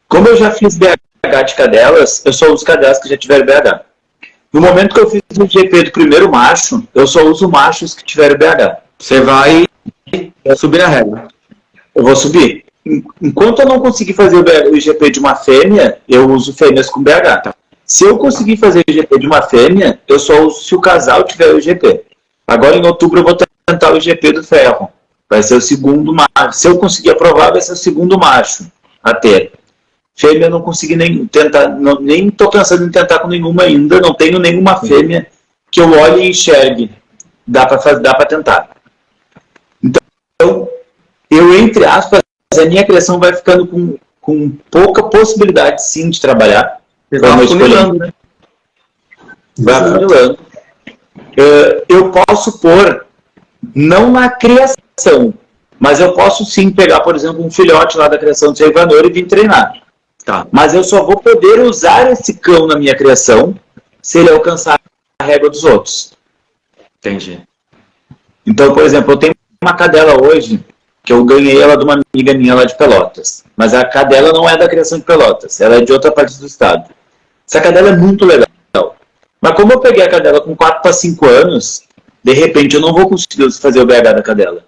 Como eu já fiz BH de cadelas, eu só uso cadelas que já tiveram BH. No momento que eu fiz o GP do primeiro macho, eu só uso machos que tiveram BH. Você vai subir a regra. Eu vou subir. Enquanto eu não conseguir fazer o IGP de uma fêmea, eu uso fêmeas com BH. Se eu conseguir fazer o IGP de uma fêmea, eu só uso se o casal tiver o IGP. Agora em outubro eu vou tentar o IGP do ferro. Vai ser o segundo macho. Se eu conseguir aprovar, vai ser o segundo macho a ter. Fêmea eu não consegui nem tentar, nem estou pensando em tentar com nenhuma ainda. Não tenho nenhuma fêmea que eu olhe e enxergue. Dá para tentar. Então, eu, entre aspas, a minha criação vai ficando com pouca possibilidade, sim, de trabalhar. Vai afunilando, né? Vai afunilando. Eu posso pôr, não na criação, mas eu posso sim pegar, por exemplo, um filhote lá da criação do Seu Ivanor e vir treinar. Tá. Mas eu só vou poder usar esse cão na minha criação se ele alcançar a régua dos outros. Entendi. Então, por exemplo, eu tenho uma cadela hoje, que eu ganhei ela de uma amiga minha lá de Pelotas. Mas a cadela não é da criação de Pelotas, ela é de outra parte do estado. Essa cadela é muito legal. Mas como eu peguei a cadela com 4 para 5 anos, de repente eu não vou conseguir fazer o BH da cadela.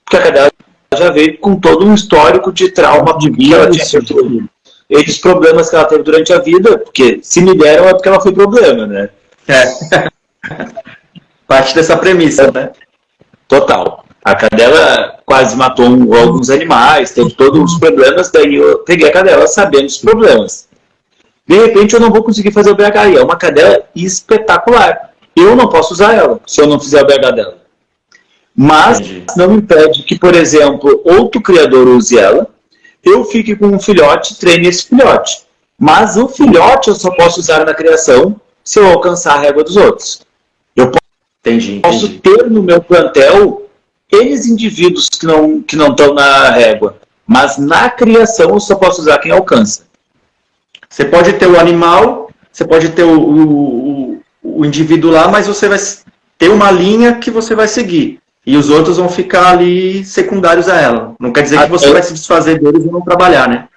Porque a cadela já veio com todo um histórico de trauma que ela tinha tido. Esses problemas que ela teve durante a vida, porque se me deram é porque ela foi problema, né? Parte dessa premissa, né? Total. A cadela quase matou alguns animais, teve todos os problemas, daí eu peguei a cadela sabendo os problemas. De repente eu não vou conseguir fazer o BH, e é uma cadela espetacular. Eu não posso usar ela, se eu não fizer o BH dela. Mas não impede que, por exemplo, outro criador use ela, eu fique com um filhote, treine esse filhote. Mas o filhote eu só posso usar na criação se eu alcançar a régua dos outros. Eu posso ter no meu plantel aqueles indivíduos que não estão na régua, mas na criação eu só posso usar quem alcança. Você pode ter o animal, você pode ter o indivíduo lá, mas você vai ter uma linha que você vai seguir. E os outros vão ficar ali secundários a ela. Não quer dizer que você vai se desfazer deles e não trabalhar, né?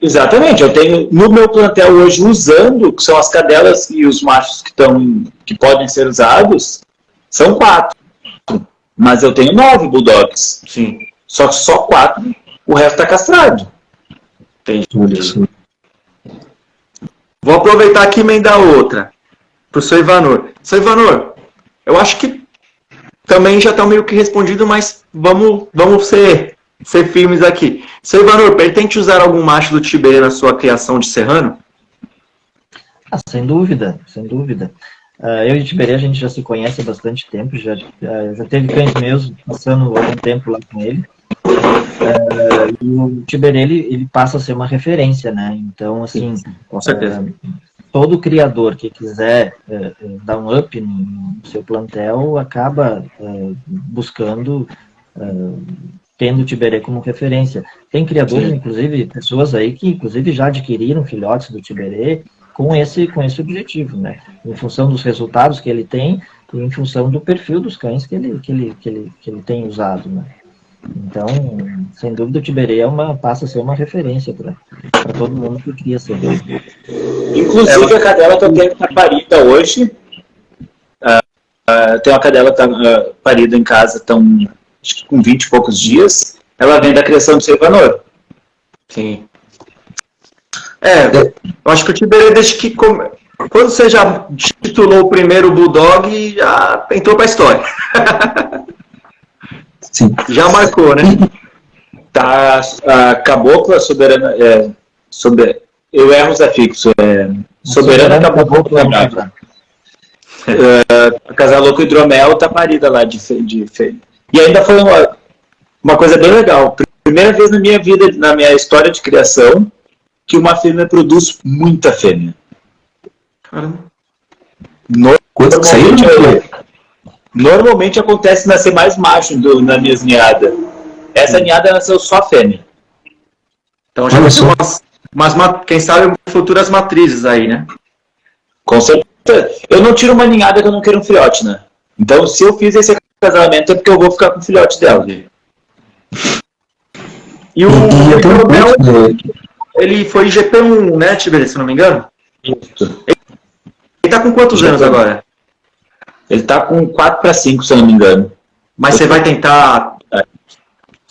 Exatamente. Eu tenho no meu plantel hoje usando, que são as cadelas e os machos que podem ser usados, são 4. Mas eu tenho 9 bulldogs. Sim. Só que só 4, o resto está castrado. Entendi. Vou aproveitar aqui e emendar outra. Pro seu Ivanor. Seu Ivanor, eu acho que também já está meio que respondido, mas vamos ser firmes aqui. Seu Ivanor, pretende usar algum macho do Tiberê na sua criação de serrano? Sem dúvida, sem dúvida. Eu e o Tiberê, a gente já se conhece há bastante tempo, já teve cães meus passando algum tempo lá com ele. E o Tiberê, ele passa a ser uma referência, né? Então, assim, com certeza. Todo criador que quiser dar um up no seu plantel acaba buscando, tendo o Tiberê como referência. Tem criadores, inclusive, pessoas aí que inclusive já adquiriram filhotes do Tiberê com esse objetivo, né? Em função dos resultados que ele tem e em função do perfil dos cães que ele tem usado, né? Então, sem dúvida, o Tiberê passa a ser uma referência para todo mundo que cria ser. Inclusive, a cadela que eu tenho tá parida hoje, tem uma cadela que está parida em casa, acho que com 20 e poucos dias, ela vem da criação do Seu Ivanor. Sim. Eu acho que o Tiberê, desde que quando você já titulou o primeiro Bulldog, já entrou para a história. Sim. Já marcou, né? Tá, a cabocla soberana, eu erro os afixos, soberana cabocla brava. A Casalouco Hidromel tá parida lá de fêmea. E ainda foi uma coisa bem legal. Primeira vez na minha vida, na minha história de criação, que uma fêmea produz muita fêmea. Caramba. Normalmente acontece nascer mais macho na minha ninhada. Essa ninhada nasceu só fêmea. Então já vai ser quem sabe, futuras matrizes aí, né? Com certeza. Eu não tiro uma ninhada que eu não quero um filhote, né? Então, se eu fiz esse casamento, é porque eu vou ficar com o filhote dela. E o Hidromel, ele foi GP1, né, Tiberê, se não me engano? Isso. Ele tá com quantos anos agora? Ele tá com 4 para 5, se eu não me engano. Mas você vai tentar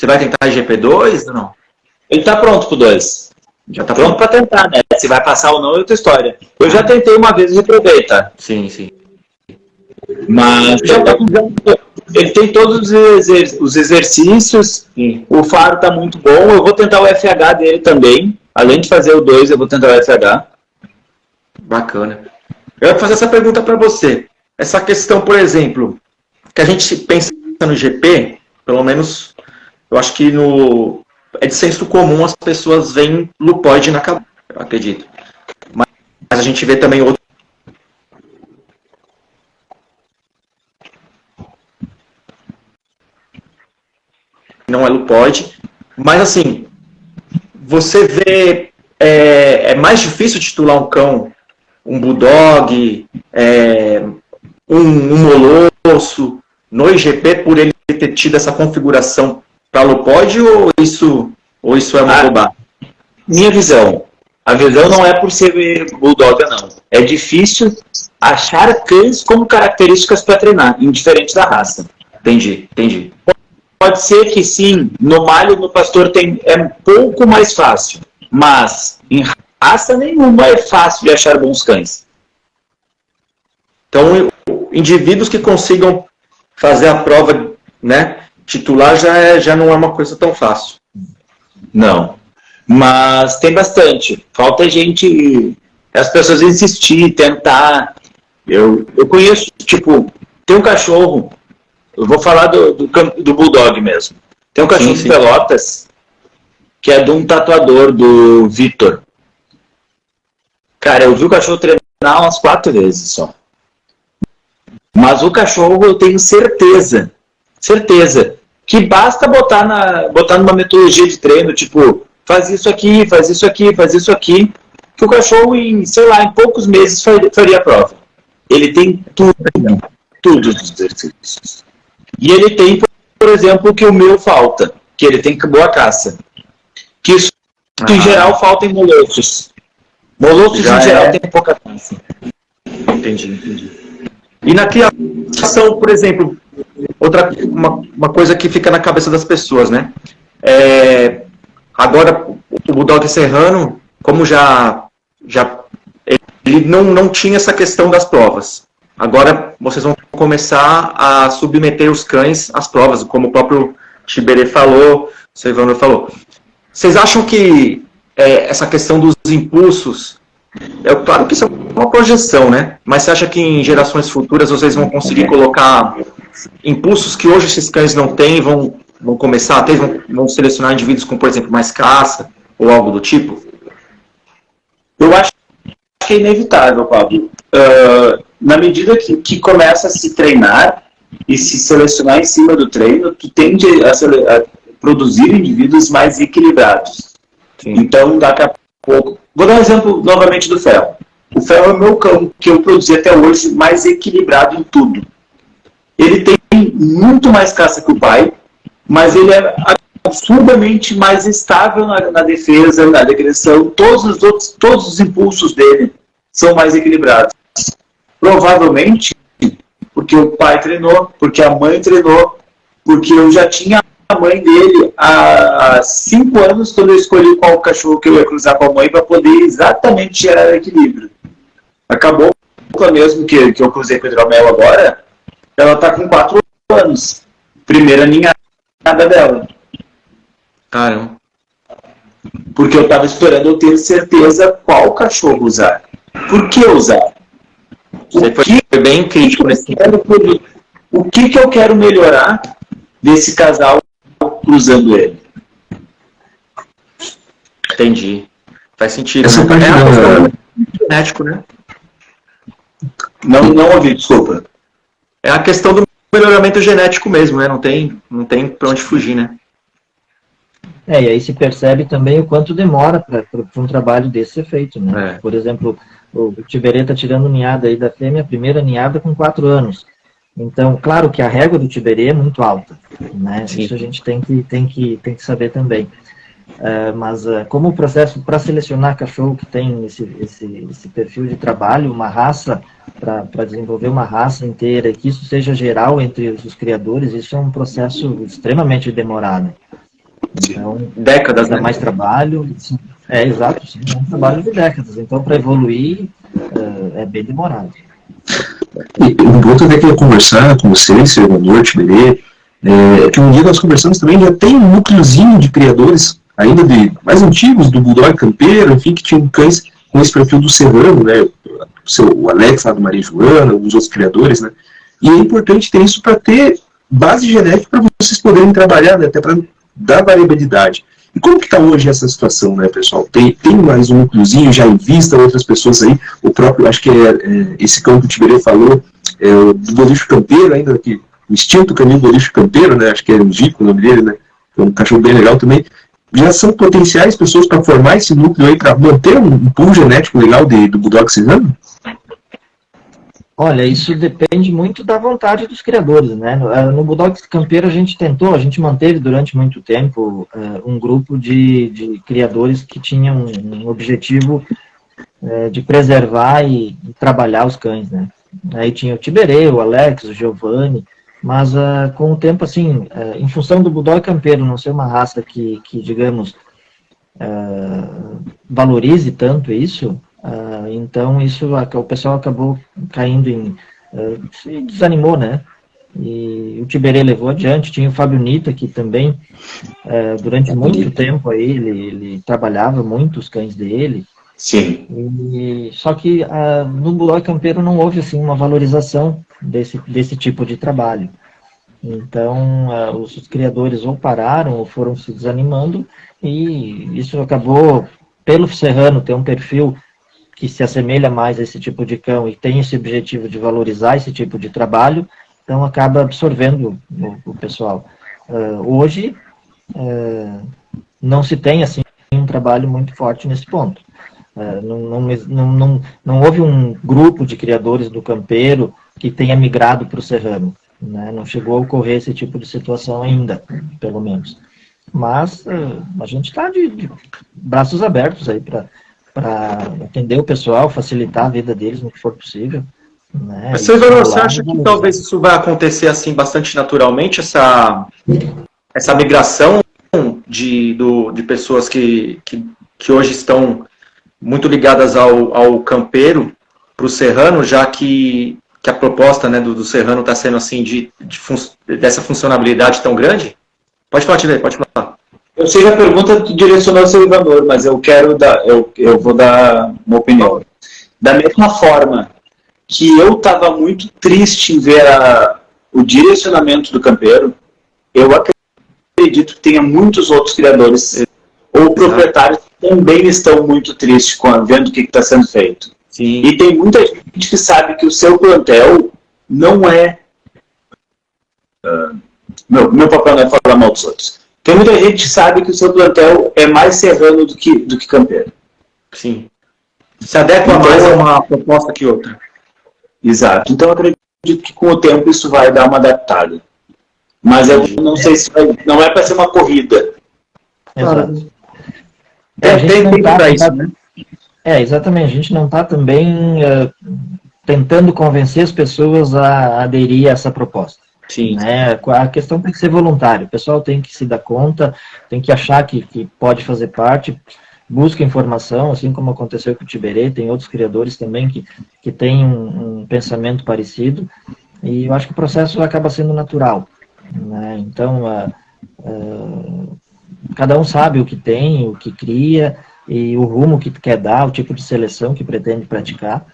GP2 ou não? Ele tá pronto pro 2. Já tá pronto para tentar, né? Se vai passar ou não é outra história. Eu já tentei uma vez e reprovei, tá? Sim, sim. Mas ele tem todos os exercícios, sim. O faro tá muito bom. Eu vou tentar o FH dele também. Além de fazer o 2, eu vou tentar o FH. Bacana. Eu vou fazer essa pergunta para você. Essa questão, por exemplo, que a gente pensa no GP, pelo menos, eu acho que é de senso comum as pessoas veem lupóide na cabeça, eu acredito. Mas a gente vê também outro. Não é lupóide, mas assim, você vê, é mais difícil titular um cão, um bulldog, um molosso, no IGP por ele ter tido essa configuração para lupóide, ou isso é uma bobagem? Minha visão. A visão não é por ser bulldog, não. É difícil achar cães como características para treinar, indiferente da raça. Entendi. Pode ser que sim, no malho, no pastor é um pouco mais fácil, mas em raça nenhuma é fácil de achar bons cães. Então, indivíduos que consigam fazer a prova, né, titular já não é uma coisa tão fácil. Não, mas tem bastante. Falta gente, as pessoas insistir, tentar. Eu conheço, tipo, tem um cachorro. Eu vou falar do bulldog mesmo. Tem um cachorro de Pelotas, que é de um tatuador, do Vitor. Cara, eu vi o cachorro treinar umas 4 vezes só. Mas o cachorro, eu tenho certeza, que basta botar numa metodologia de treino, tipo, faz isso aqui, que o cachorro, em poucos meses faria a prova. Ele tem tudo os exercícios. E ele tem, por exemplo, o que o meu falta, que ele tem boa caça. Que isso, em geral, falta em molossos. Molossos, em geral, tem pouca caça. Entendi. E na criação, por exemplo, uma coisa que fica na cabeça das pessoas, né? Agora, o bulldog serrano, como ele não tinha essa questão das provas. Agora vocês vão começar a submeter os cães às provas, como o próprio Tiberê falou, o Silvano falou. Vocês acham que essa questão dos impulsos, claro que isso é uma projeção, né? Mas você acha que em gerações futuras vocês vão conseguir colocar impulsos que hoje esses cães não têm, vão começar a ter, vão selecionar indivíduos com, por exemplo, mais caça ou algo do tipo? Eu acho que é inevitável, Pablo. Na medida que começa a se treinar e se selecionar em cima do treino, tu tende a produzir indivíduos mais equilibrados. Sim. Então, daqui a pouco... Vou dar um exemplo novamente do Ferro. O Ferro é o meu cão, que eu produzi até hoje, mais equilibrado em tudo. Ele tem muito mais caça que o pai, mas ele é absurdamente mais estável na defesa, na agressão. Todos os impulsos dele são mais equilibrados. Provavelmente porque o pai treinou, porque a mãe treinou, porque eu já tinha a mãe dele há 5 anos, quando eu escolhi qual cachorro que eu ia cruzar com a mãe para poder exatamente gerar equilíbrio. Acabou mesmo que eu cruzei com o hidromel agora, ela está com 4 anos. Primeira ninhada dela. Caramba. Porque eu estava esperando eu ter certeza qual cachorro usar. Por que usar? Você foi bem crítico nesse sentido. O que eu quero melhorar desse casal cruzando ele? Entendi. Faz sentido. Essa parte genético, né? Não ouvi, desculpa. É a questão do melhoramento genético mesmo, né? Não tem pra onde fugir, né? E aí se percebe também o quanto demora para um trabalho desse ser feito, né? Por exemplo, o Tiberê está tirando ninhada aí da fêmea, a primeira ninhada com 4 anos. Então, claro que a régua do Tiberê é muito alta, né? Isso a gente tem que saber também. Mas como o processo para selecionar cachorro que tem esse perfil de trabalho, uma raça, para desenvolver uma raça inteira, e que isso seja geral entre os criadores, isso é um processo extremamente demorado. Então, décadas, dá né? mais trabalho. Exato, sim, é um trabalho de décadas. Então, para evoluir, é bem demorado. Um ponto até que eu conversar com vocês, Silvano, Tiberê, que um dia nós conversamos também, já tem um núcleozinho de criadores, ainda mais antigos, do Bulldog Campeiro, enfim, que tinham cães com esse perfil do serrano, né? O Alex lá do Maria Joana, alguns outros criadores, né? E é importante ter isso para ter base genética para vocês poderem trabalhar, né? Até para dar variabilidade. E como que está hoje essa situação, né, pessoal? Tem mais um núcleozinho já em vista, outras pessoas aí, o próprio, acho que esse cão que o Tiberê falou, o do Bolicho Campeiro ainda, que, o Instinto Canil Bolicho Campeiro, né, acho que é o Gico o nome dele, né, é um cachorro bem legal também. Já são potenciais pessoas para formar esse núcleo aí, para manter um pool genético legal do Bulldog serrano? Olha, isso depende muito da vontade dos criadores, né? No Bulldog Campeiro a gente manteve durante muito tempo um grupo de criadores que tinham um objetivo de preservar e trabalhar os cães, né? Aí tinha o Tiberê, o Alex, o Giovanni, mas com o tempo, assim, em função do Bulldog Campeiro não ser uma raça que digamos, valorize tanto isso, então o pessoal acabou caindo se desanimou, né? E o Tiberê levou adiante. Tinha o Fábio Nita, que também durante muito tempo aí ele trabalhava muito os cães dele. Sim. Só que no Bulldog Campeiro não houve assim uma valorização desse tipo de trabalho. Então os criadores ou pararam ou foram se desanimando, e isso acabou, pelo serrano ter um perfil que se assemelha mais a esse tipo de cão e tem esse objetivo de valorizar esse tipo de trabalho, então acaba absorvendo o pessoal. Hoje não se tem assim um trabalho muito forte nesse ponto. Não houve um grupo de criadores do campeiro que tenha migrado para o serrano, né? Não chegou a ocorrer esse tipo de situação ainda, pelo menos. Mas a gente está de braços abertos aí para atender o pessoal, facilitar a vida deles no que for possível. Né? Mas, você acha que talvez isso vai acontecer assim bastante naturalmente, essa migração de pessoas que hoje estão muito ligadas ao campeiro para o serrano, já que a proposta, né, do serrano está sendo assim dessa funcionalidade tão grande? Pode falar, Tiberê, pode falar. Eu sei que a pergunta direcionou ao seu Ivanor, mas eu vou dar uma opinião. Da mesma forma que eu estava muito triste em ver o direcionamento do campeiro, eu acredito que tenha muitos outros criadores ou proprietários que também estão muito tristes vendo o que está sendo feito. Sim. E tem muita gente que sabe que o seu plantel não é... Meu papel não é falar mal dos outros. Tem muita gente que sabe que o seu plantel é mais serrano do que campeiro. Sim. Se adequa mais a uma proposta que outra. Exato. Então eu acredito que com o tempo isso vai dar uma adaptada. Mas eu não sei se não é para ser uma corrida. Exato. Exatamente. A gente não está também tentando convencer as pessoas a aderir a essa proposta. Sim. Né? A questão tem que ser voluntária. O pessoal tem que se dar conta, tem que achar que pode fazer parte, busca informação, assim como aconteceu com o Tiberê. Tem outros criadores também que têm um pensamento parecido, e eu acho que o processo acaba sendo natural. Né? Então, cada um sabe o que tem, o que cria, e o rumo que quer dar, o tipo de seleção que pretende praticar,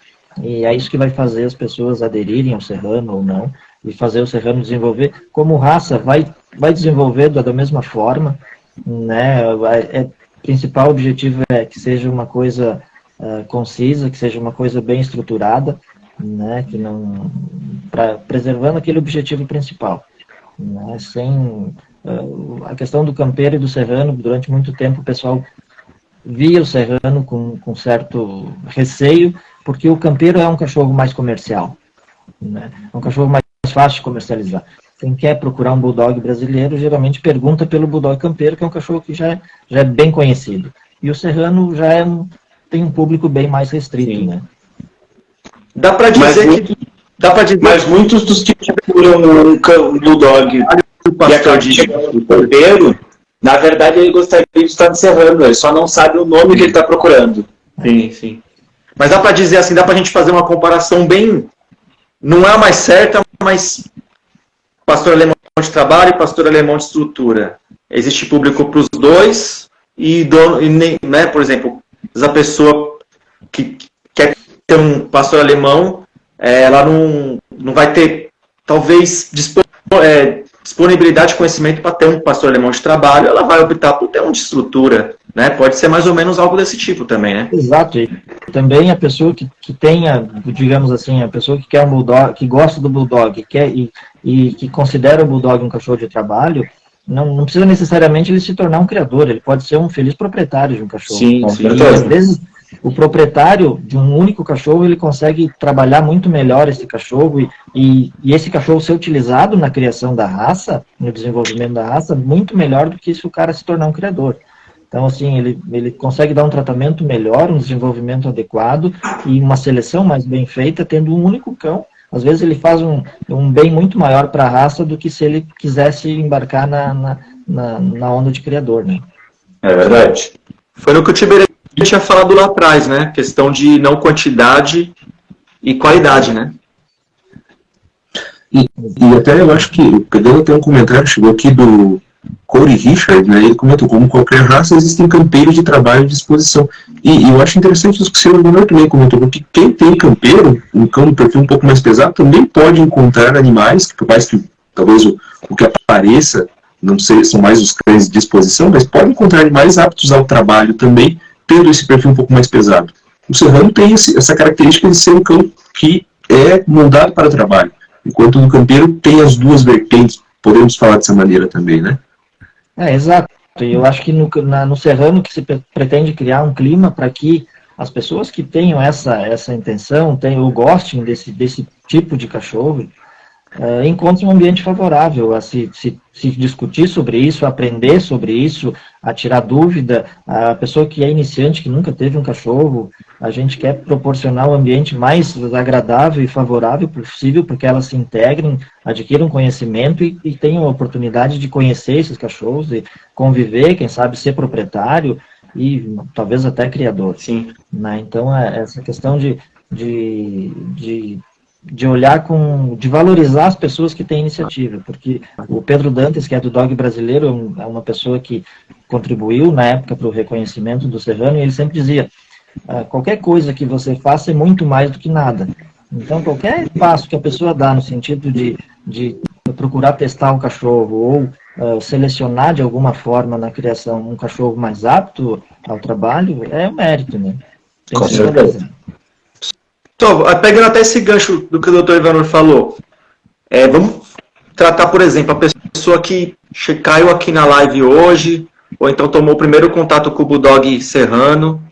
e é isso que vai fazer as pessoas aderirem ao serrano ou não, e fazer o serrano desenvolver. Como raça, vai desenvolver da mesma forma, né? O principal objetivo é que seja uma coisa concisa, que seja uma coisa bem estruturada, né? Que não, preservando aquele objetivo principal. Né? Sem a questão do campeiro e do serrano, durante muito tempo o pessoal via o serrano com certo receio, porque o campeiro é um cachorro mais comercial, né? É um cachorro mais fácil de comercializar. Quem quer procurar um bulldog brasileiro geralmente pergunta pelo bulldog campeiro, que é um cachorro que já é bem conhecido. E o serrano já tem um público bem mais restrito. Sim. Né? Dá para dizer mas muitos dos que procuram um bulldog e a cartilha do campeiro, na verdade ele gostaria de estar no serrano, ele só não sabe o nome que ele está procurando. Sim, sim. Mas dá para dizer assim, dá para a gente fazer uma comparação bem... Não é a mais certa, mas pastor alemão de trabalho e pastor alemão de estrutura. Existe público para os dois né, por exemplo, a pessoa que quer ter um pastor alemão, ela não vai ter, talvez, disponibilidade de conhecimento para ter um pastor alemão de trabalho, ela vai optar por ter um de estrutura, né? Pode ser mais ou menos algo desse tipo também, né? Exato. E também a pessoa que tenha, digamos assim, a pessoa que quer um bulldog, que gosta do bulldog, e que considera o bulldog um cachorro de trabalho, não precisa necessariamente ele se tornar um criador, ele pode ser um feliz proprietário de um cachorro. Sim. E às vezes o proprietário de um único cachorro, ele consegue trabalhar muito melhor esse cachorro e esse cachorro ser utilizado na criação da raça, no desenvolvimento da raça, muito melhor do que se o cara se tornar um criador. Então, assim, ele consegue dar um tratamento melhor, um desenvolvimento adequado e uma seleção mais bem feita, tendo um único cão. Às vezes ele faz um bem muito maior para a raça do que se ele quisesse embarcar na onda de criador, né? É verdade. Foi no que o Tiberê tinha falado lá atrás, né? Questão de não quantidade e qualidade, né? E até eu acho que, pegando até um comentário, chegou aqui do Corey Richard, né? Ele comentou, como qualquer raça, existem campeiros de trabalho à disposição. E eu acho interessante isso que o senhor Leonor também comentou, porque quem tem campeiro, um cão de perfil um pouco mais pesado, também pode encontrar animais, que por mais que talvez o que apareça, não sei, são mais os cães de disposição, mas pode encontrar animais aptos ao trabalho também, tendo esse perfil um pouco mais pesado. O serrano tem essa característica de ser um cão que é moldado para o trabalho, enquanto o campeiro tem as duas vertentes, podemos falar dessa maneira também, né? Exato. E eu acho que no serrano que se pretende criar um clima para que as pessoas que tenham essa intenção, ou gostem desse tipo de cachorro, encontrem um ambiente favorável a se discutir sobre isso, a aprender sobre isso, a tirar dúvida. A pessoa que é iniciante, que nunca teve um cachorro, a gente quer proporcionar o ambiente mais agradável e favorável possível, porque elas se integrem, adquiram conhecimento e tenham a oportunidade de conhecer esses cachorros, e conviver, quem sabe ser proprietário e talvez até criador. Sim. Né? Então, essa questão de olhar de valorizar as pessoas que têm iniciativa, porque o Pedro Dantes, que é do Dog Brasileiro, é uma pessoa que contribuiu na época para o reconhecimento do serrano, e ele sempre dizia, qualquer coisa que você faça é muito mais do que nada. Então, qualquer passo que a pessoa dá no sentido de procurar testar um cachorro ou selecionar de alguma forma na criação um cachorro mais apto ao trabalho, é um mérito, né? Tem Com certeza. Então, pegando até esse gancho do que o Dr. Ivanor falou, vamos tratar, por exemplo, a pessoa que caiu aqui na live hoje, ou então tomou o primeiro contato com o Bulldog serrano.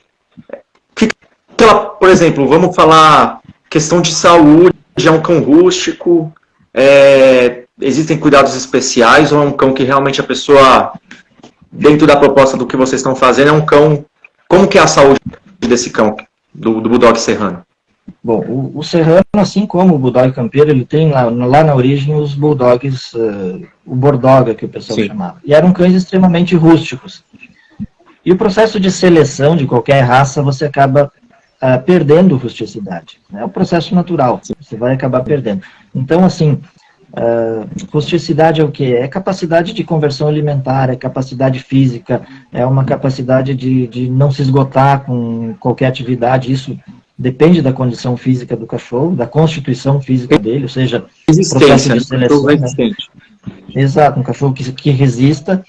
Que ela, por exemplo, vamos falar questão de saúde, é um cão rústico, existem cuidados especiais, ou é um cão que realmente a pessoa, dentro da proposta do que vocês estão fazendo, é um cão... Como que é a saúde desse cão, do Bulldog serrano? Bom, o serrano, assim como o Bulldog campeiro, ele tem lá na origem os Bulldogs, o Bordoga, que o pessoal chamava. E eram cães extremamente rústicos. E o processo de seleção de qualquer raça, você acaba perdendo rusticidade. É um processo natural, você vai acabar perdendo. Então, assim, rusticidade é o quê? É capacidade de conversão alimentar, é capacidade física, é uma capacidade de não se esgotar com qualquer atividade. Isso depende da condição física do cachorro, da constituição física dele, ou seja, processo de seleção. Né? Exato, um cachorro que resista,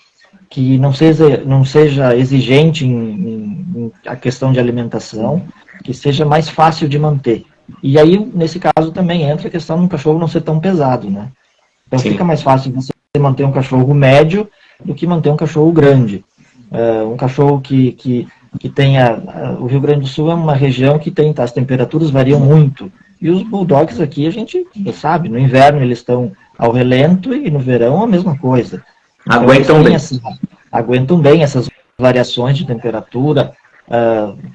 que não seja exigente em a questão de alimentação, que seja mais fácil de manter. E aí, nesse caso, também entra a questão de um cachorro não ser tão pesado, né? Então fica mais fácil você manter um cachorro médio do que manter um cachorro grande. Um cachorro que tenha... O Rio Grande do Sul é uma região que as temperaturas variam muito. E os bulldogs aqui, a gente sabe, no inverno eles estão ao relento e no verão a mesma coisa. Então, aguentam bem essas variações de temperatura,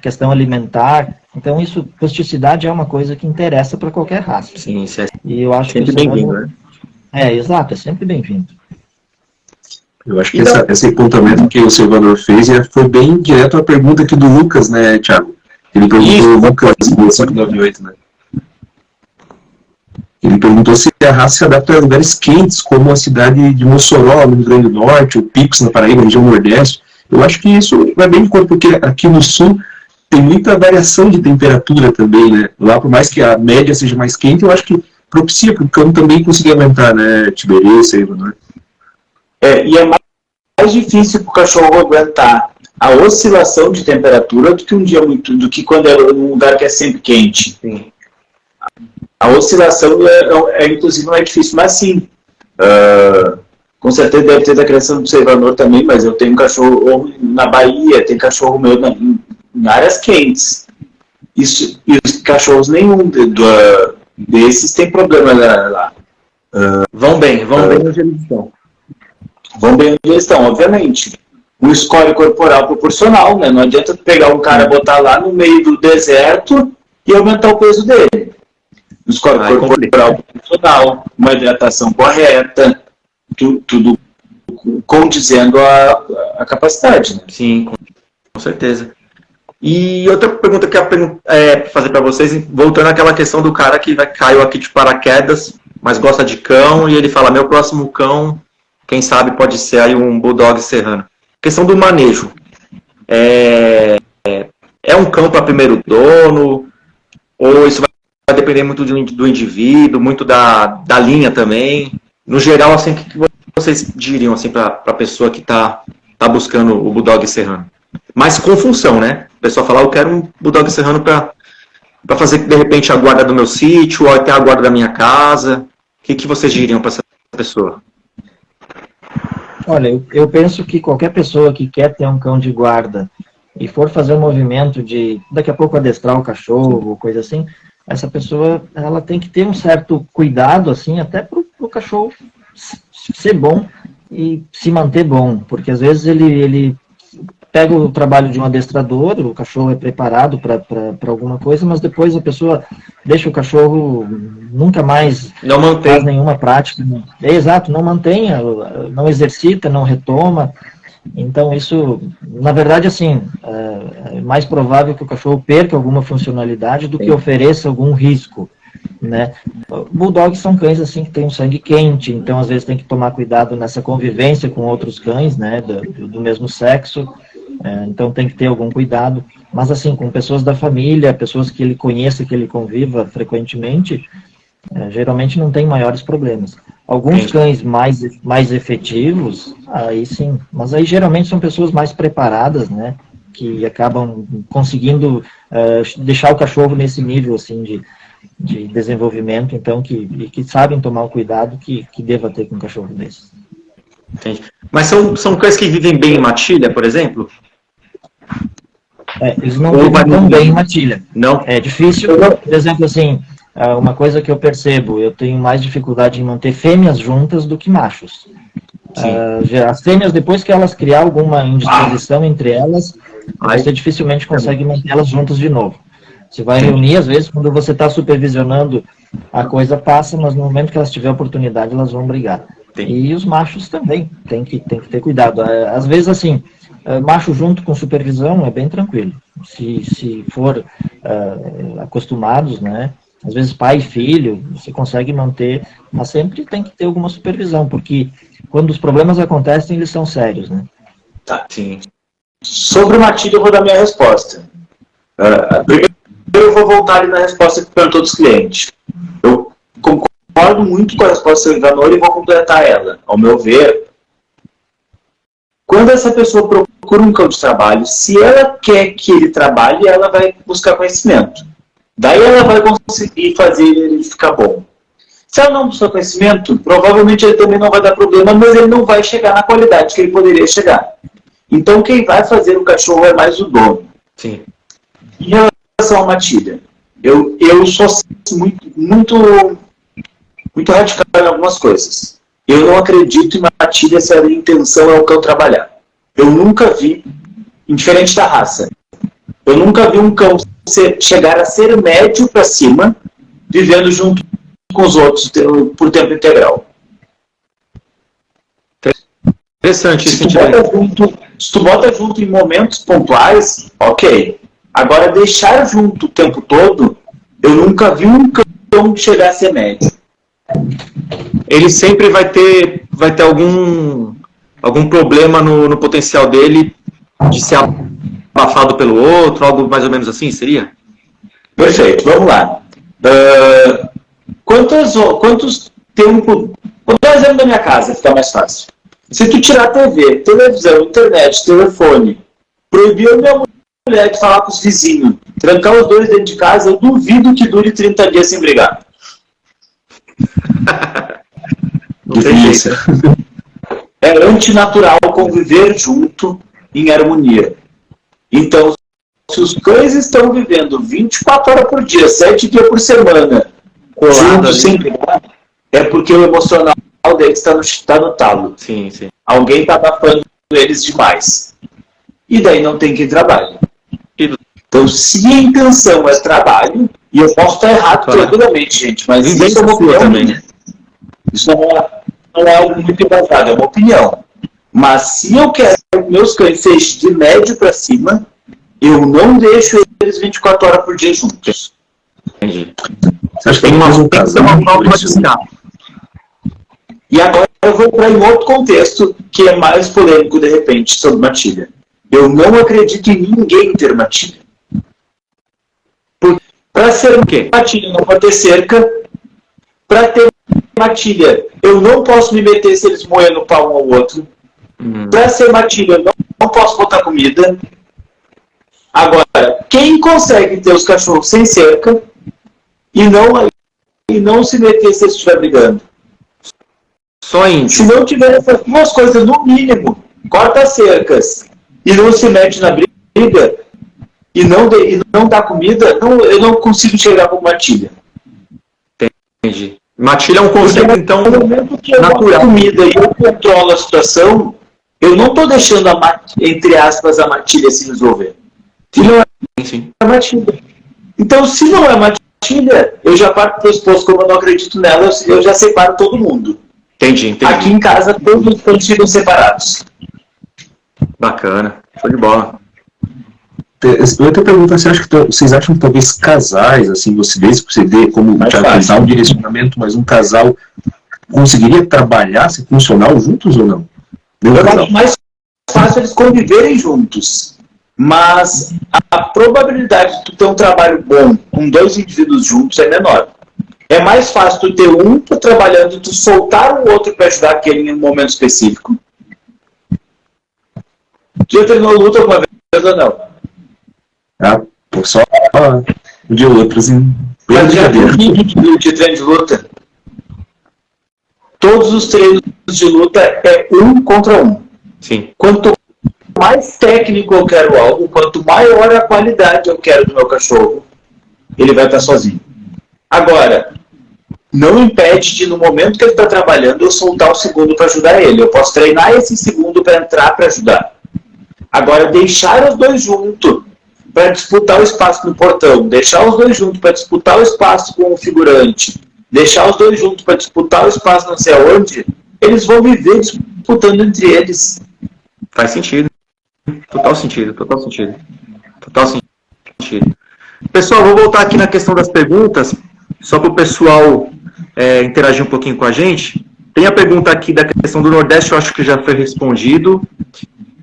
questão alimentar. Então, rusticidade é uma coisa que interessa para qualquer raça. Sim, isso é e eu acho sempre bem-vindo, né? Exato, é sempre bem-vindo. Eu acho que esse apontamento que o Silvanor fez foi bem direto à pergunta aqui do Lucas, né, Thiago? Ele perguntou, o Lucas 598, né? Ele perguntou se a raça se adapta a lugares quentes, como a cidade de Mossoró, no Rio Grande do Norte, o Pix, na Paraíba, região Nordeste. Eu acho que isso vai bem de acordo, porque aqui no Sul tem muita variação de temperatura também, né? Lá, por mais que a média seja mais quente, eu acho que propicia para o cão também conseguir aguentar, né, Tiberê, Silvanor? E é mais difícil para o cachorro aguentar a oscilação de temperatura do que do que quando é um lugar que é sempre quente. Sim. A oscilação inclusive mais difícil, mas sim. Com certeza deve ter da criação do observador também, mas eu tenho um cachorro na Bahia, tem cachorro meu em áreas quentes. E os cachorros nenhum desses tem problema lá. Vão bem onde eles estão. Vão bem onde eles estão, obviamente. Um score corporal proporcional, né? Não adianta pegar um cara, botar lá no meio do deserto e aumentar o peso dele. Um score corporal proporcional, uma hidratação correta, tudo condizendo a capacidade. Né? Sim, com certeza. E outra pergunta que eu quero fazer para vocês, voltando àquela questão do cara que caiu aqui de paraquedas, mas gosta de cão, e ele fala, meu próximo cão, quem sabe pode ser aí um Bulldog Serrano. Questão do manejo. É um cão para primeiro dono, ou isso vai depender muito do indivíduo, muito da linha também? No geral, assim, o que vocês diriam assim, para a pessoa que está buscando o Bulldog Serrano? Mas com função, né? O pessoal fala, eu quero um Bulldog Serrano para fazer, de repente, a guarda do meu sítio, ou até a guarda da minha casa. O que vocês diriam para essa pessoa? Olha, eu penso que qualquer pessoa que quer ter um cão de guarda e for fazer um movimento de, daqui a pouco, adestrar o cachorro, coisa assim, essa pessoa, ela tem que ter um certo cuidado, assim, até para o cachorro ser bom e se manter bom, porque às vezes ele pega o trabalho de um adestrador, o cachorro é preparado para alguma coisa, mas depois a pessoa deixa o cachorro, nunca mais faz nenhuma prática. Exato, não mantenha, não exercita, não retoma. Então isso, na verdade, assim, é mais provável que o cachorro perca alguma funcionalidade do que ofereça algum risco, né? Bulldogs são cães assim que têm um sangue quente, então às vezes tem que tomar cuidado nessa convivência com outros cães, né, do mesmo sexo. Então tem que ter algum cuidado, mas assim, com pessoas da família, pessoas que ele conheça, que ele conviva frequentemente, geralmente não tem maiores problemas. Alguns cães mais efetivos, aí sim, mas aí geralmente são pessoas mais preparadas, né, que acabam conseguindo deixar o cachorro nesse nível assim de desenvolvimento, então que sabem tomar o cuidado que deva ter com um cachorro desses. Entendi. Mas são cães que vivem bem em matilha, por exemplo? Eles não vivem tão bem em matilha. Não? É difícil, por exemplo, assim, uma coisa que eu percebo, eu tenho mais dificuldade em manter fêmeas juntas do que machos. As fêmeas, depois que elas criar alguma indisposição entre elas, você dificilmente consegue manter elas juntas de novo. Você vai reunir, às vezes, quando você está supervisionando, a coisa passa, mas no momento que elas tiverem oportunidade, elas vão brigar. Sim. E os machos também, tem que ter cuidado. Às vezes, assim, macho junto com supervisão é bem tranquilo. Se for acostumados, né? Às vezes pai e filho, você consegue manter, mas sempre tem que ter alguma supervisão, porque quando os problemas acontecem, eles são sérios, né? Tá, sim. Sobre o matilha, eu vou dar minha resposta. Primeiro, eu vou voltar ali na resposta que perguntou dos clientes. Eu concordo muito com a resposta do Ivanor e vou completar ela. Ao meu ver, quando essa pessoa procura um cão de trabalho, se ela quer que ele trabalhe, ela vai buscar conhecimento. Daí ela vai conseguir fazer ele ficar bom. Se ela não buscar conhecimento, provavelmente ele também não vai dar problema, mas ele não vai chegar na qualidade que ele poderia chegar. Então quem vai fazer o cachorro é mais o dono. Sim. Em relação à matilha, eu sou muito radical em algumas coisas. Eu não acredito em matilha se a intenção é o cão trabalhar. Eu nunca vi, indiferente da raça, eu nunca vi um cão chegar a ser médio para cima, vivendo junto com os outros por tempo integral. Interessante isso. Se tu bota junto em momentos pontuais, ok. Agora, deixar junto o tempo todo, eu nunca vi um cão chegar a ser médio. Ele sempre vai ter algum problema no potencial dele de ser abafado pelo outro, algo mais ou menos assim, seria? Perfeito, vamos lá. Quantos tempo... Vou dar um exemplo da minha casa, fica mais fácil. Se tu tirar TV, televisão, internet, telefone, proibir a minha mulher de falar com os vizinhos, trancar os dois dentro de casa, eu duvido que dure 30 dias sem brigar. Não tem jeito. É antinatural conviver junto em harmonia. Então, se os cães estão vivendo 24 horas por dia, 7 dias por semana, juntos sem brigar, é porque o emocional deles está no talo. Sim, sim. Alguém está abafando eles demais. E daí não tem quem trabalhe. Então, se a intenção é trabalho, e eu posso estar errado tranquilamente, gente, mas isso é uma opinião minha. Isso não é algo muito embasado, é uma opinião. Mas se eu quero que meus cães sejam de médio para cima, eu não deixo eles 24 horas por dia juntos. Entendi. Você acha que tem mais um casal? E agora eu vou para um outro contexto que é mais polêmico, de repente, sobre matilha. Eu não acredito em ninguém ter matilha. Para ser matilha não pode ter cerca. Para ter matilha, eu não posso me meter se eles moerem no pau um ao outro. Para ser matilha, eu não posso botar comida. Agora, quem consegue ter os cachorros sem cerca e não se meter se eles estiverem brigando? Só índio. Se não tiver essas duas coisas, no mínimo, corta as cercas e não se mete na briga e não dá comida, eu não consigo chegar com matilha. Entendi. Matilha é um conceito, então, no momento que eu natural. Comida e eu controlo a situação, eu não estou deixando, entre aspas, a matilha se resolver. Se não é matilha. Então, se não é matilha, eu já parto do exposto, como eu não acredito nela, eu já separo todo mundo. Entendi. Aqui em casa, todos os cães ficam separados. Bacana. Show de bola. Eu até pergunto, vocês acham que talvez casais, assim, você vê como já um direcionamento, mas um casal conseguiria trabalhar, ser funcional juntos ou não? Eu acho mais fácil eles conviverem juntos. Mas a probabilidade de tu ter um trabalho bom com dois indivíduos juntos é menor. É mais fácil tu ter um trabalhando e tu soltar o outro para ajudar aquele em um momento específico. Tu já treinou luta alguma vez ou não? Só de outros em mas já tem vídeo de treino de luta. Todos os treinos de luta é 1 contra 1. Sim. Quanto mais técnico eu quero algo, quanto maior a qualidade eu quero do meu cachorro, ele vai estar sozinho. Agora, não impede de, no momento que ele está trabalhando, eu soltar o segundo para ajudar ele. Eu posso treinar esse segundo para entrar para ajudar. Agora, deixar os dois juntos para disputar o espaço no portão, deixar os dois juntos para disputar o espaço com o figurante, deixar os dois juntos para disputar o espaço não sei aonde, eles vão viver disputando entre eles. Faz sentido. Total sentido. Pessoal, vou voltar aqui na questão das perguntas, só para o pessoal interagir um pouquinho com a gente. Tem a pergunta aqui da questão do Nordeste, eu acho que já foi respondido.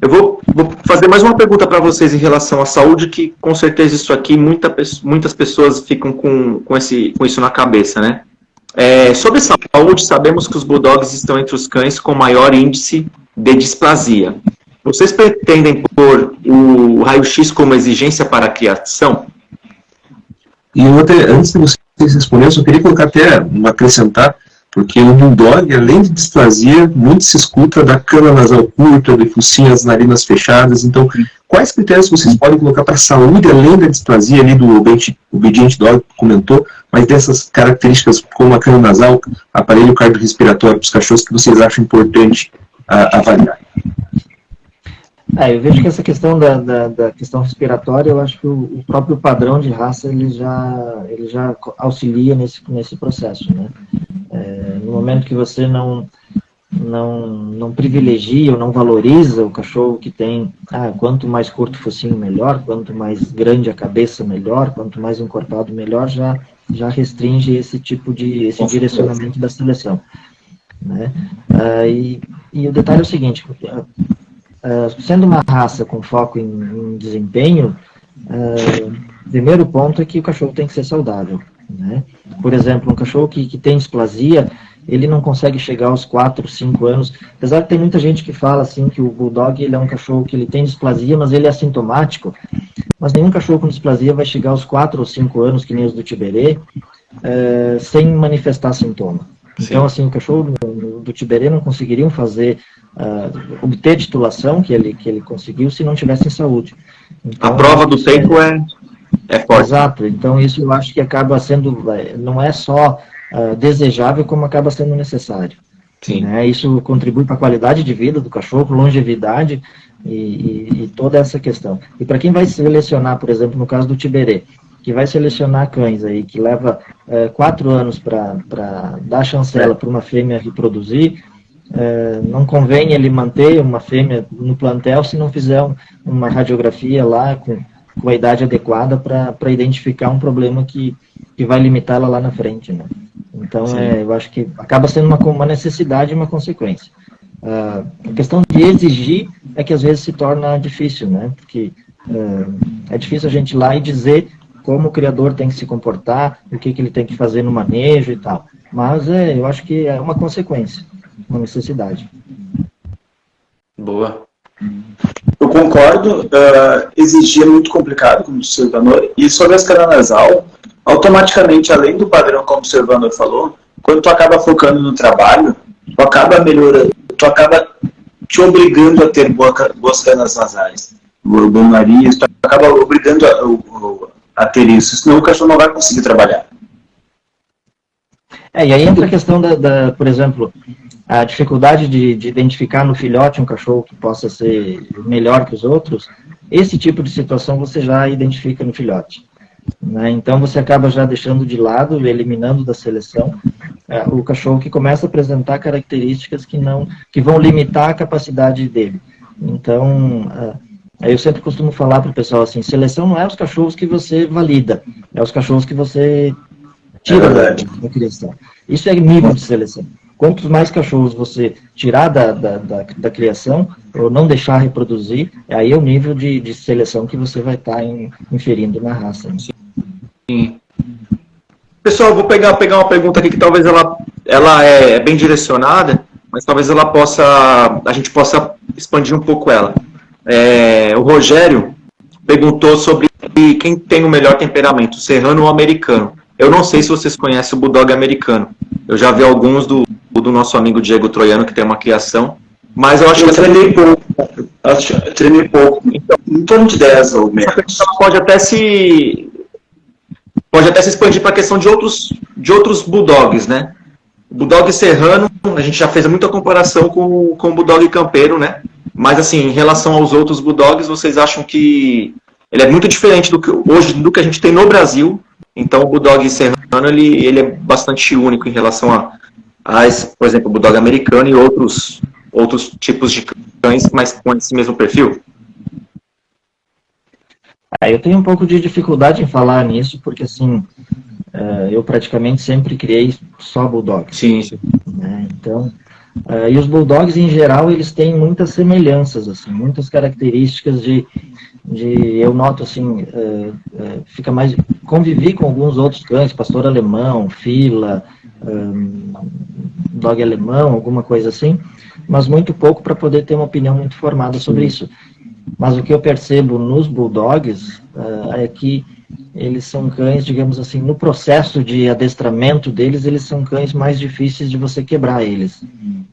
Eu vou fazer mais uma pergunta para vocês em relação à saúde, que com certeza isso aqui muitas pessoas ficam com isso na cabeça, né? Sobre saúde, sabemos que os bulldogs estão entre os cães com maior índice de displasia. Vocês pretendem pôr o raio-x como exigência para a criação? E antes de vocês responderem, eu só queria colocar acrescentar, porque o bulldog, além de displasia, muito se escuta da cana nasal curta, de focinhas, narinas fechadas. Então, quais critérios vocês podem colocar para a saúde, além da displasia ali do obedient dog que comentou, mas dessas características como a cana nasal, aparelho cardiorrespiratório para os cachorros, que vocês acham importante avaliar? Eu vejo que essa questão da questão respiratória, eu acho que o próprio padrão de raça, ele já auxilia nesse processo, né? No momento que você não privilegia ou não valoriza o cachorro que tem, quanto mais curto o focinho melhor, quanto mais grande a cabeça melhor, quanto mais encorpado melhor, já restringe esse tipo esse direcionamento da seleção, né? E o detalhe é o seguinte, sendo uma raça com foco em desempenho, o primeiro ponto é que o cachorro tem que ser saudável, né? Por exemplo, um cachorro que tem displasia, ele não consegue chegar aos 4, 5 anos, apesar que tem muita gente que fala assim que o Bulldog ele é um cachorro que ele tem displasia, mas ele é assintomático, mas nenhum cachorro com displasia vai chegar aos 4 ou 5 anos, que nem os do Tiberê, sem manifestar sintoma. Então, assim, o cachorro do Tiberê não conseguiriam obter titulação que ele conseguiu se não tivesse em saúde. Então, a prova do tempo é forte. Exato, então isso eu acho que acaba sendo, não é só desejável, como acaba sendo necessário. Sim. Né? Isso contribui para a qualidade de vida do cachorro, longevidade e toda essa questão. E para quem vai selecionar, por exemplo, no caso do Tiberê, que vai selecionar cães aí, que leva 4 anos para dar chancela para uma fêmea reproduzir, não convém ele manter uma fêmea no plantel se não fizer uma radiografia lá com a idade adequada para identificar um problema que vai limitá-la lá na frente, né? Então, eu acho que acaba sendo uma necessidade e uma consequência. A questão de exigir é que às vezes se torna difícil, né? Porque é difícil a gente ir lá e dizer como o criador tem que se comportar, o que ele tem que fazer no manejo e tal. Mas eu acho que é uma consequência, uma necessidade. Boa. Eu concordo, exigir é muito complicado, como disse o Silvanor, e sobre a escala nasal, automaticamente, além do padrão, como o Silvanor falou, quando tu acaba focando no trabalho, tu acaba melhorando, tu acaba te obrigando a ter boas canas nasais, bom nariz, tu acaba obrigando a ter isso, senão o cachorro não vai conseguir trabalhar. E aí entra a questão por exemplo, a dificuldade de identificar no filhote um cachorro que possa ser melhor que os outros. Esse tipo de situação você já identifica no filhote, né? Então você acaba já deixando de lado, eliminando da seleção o cachorro que começa a apresentar características que vão limitar a capacidade dele. Então, eu sempre costumo falar para o pessoal assim, seleção não é os cachorros que você valida, é os cachorros que você tira da criação. Isso é nível de seleção. Quantos mais cachorros você tirar da criação, ou não deixar reproduzir, aí é o nível de seleção que você vai estar inferindo na raça. Sim. Pessoal, vou pegar uma pergunta aqui que talvez ela é bem direcionada, mas talvez a gente possa expandir um pouco ela. O Rogério perguntou sobre quem tem o melhor temperamento, serrano ou americano. Eu não sei se vocês conhecem o Bulldog americano. Eu já vi alguns do nosso amigo Diego Troiano, que tem uma criação, mas eu acho que... Eu treinei pouco, então, em torno de 10 ou menos. Pode até se expandir para a questão de outros Bulldogs, né? O Bulldog serrano, a gente já fez muita comparação com o Bulldog campeiro, né? Mas, assim, em relação aos outros Bulldogs, vocês acham que ele é muito diferente do que a gente tem no Brasil? Então, o Bulldog serrano, ele é bastante único em relação a esse, por exemplo, o Bulldog americano e outros tipos de cães, mas com esse mesmo perfil? Eu tenho um pouco de dificuldade em falar nisso, porque, assim, eu praticamente sempre criei só Bulldogs. Sim, sim. Né? Então, e os Bulldogs, em geral, eles têm muitas semelhanças, assim, muitas características eu noto assim, fica mais, convivi com alguns outros cães, pastor alemão, fila, dog alemão, alguma coisa assim, mas muito pouco para poder ter uma opinião muito formada sobre isso. Mas o que eu percebo nos Bulldogs é que eles são cães, digamos assim, no processo de adestramento deles, eles são cães mais difíceis de você quebrar eles.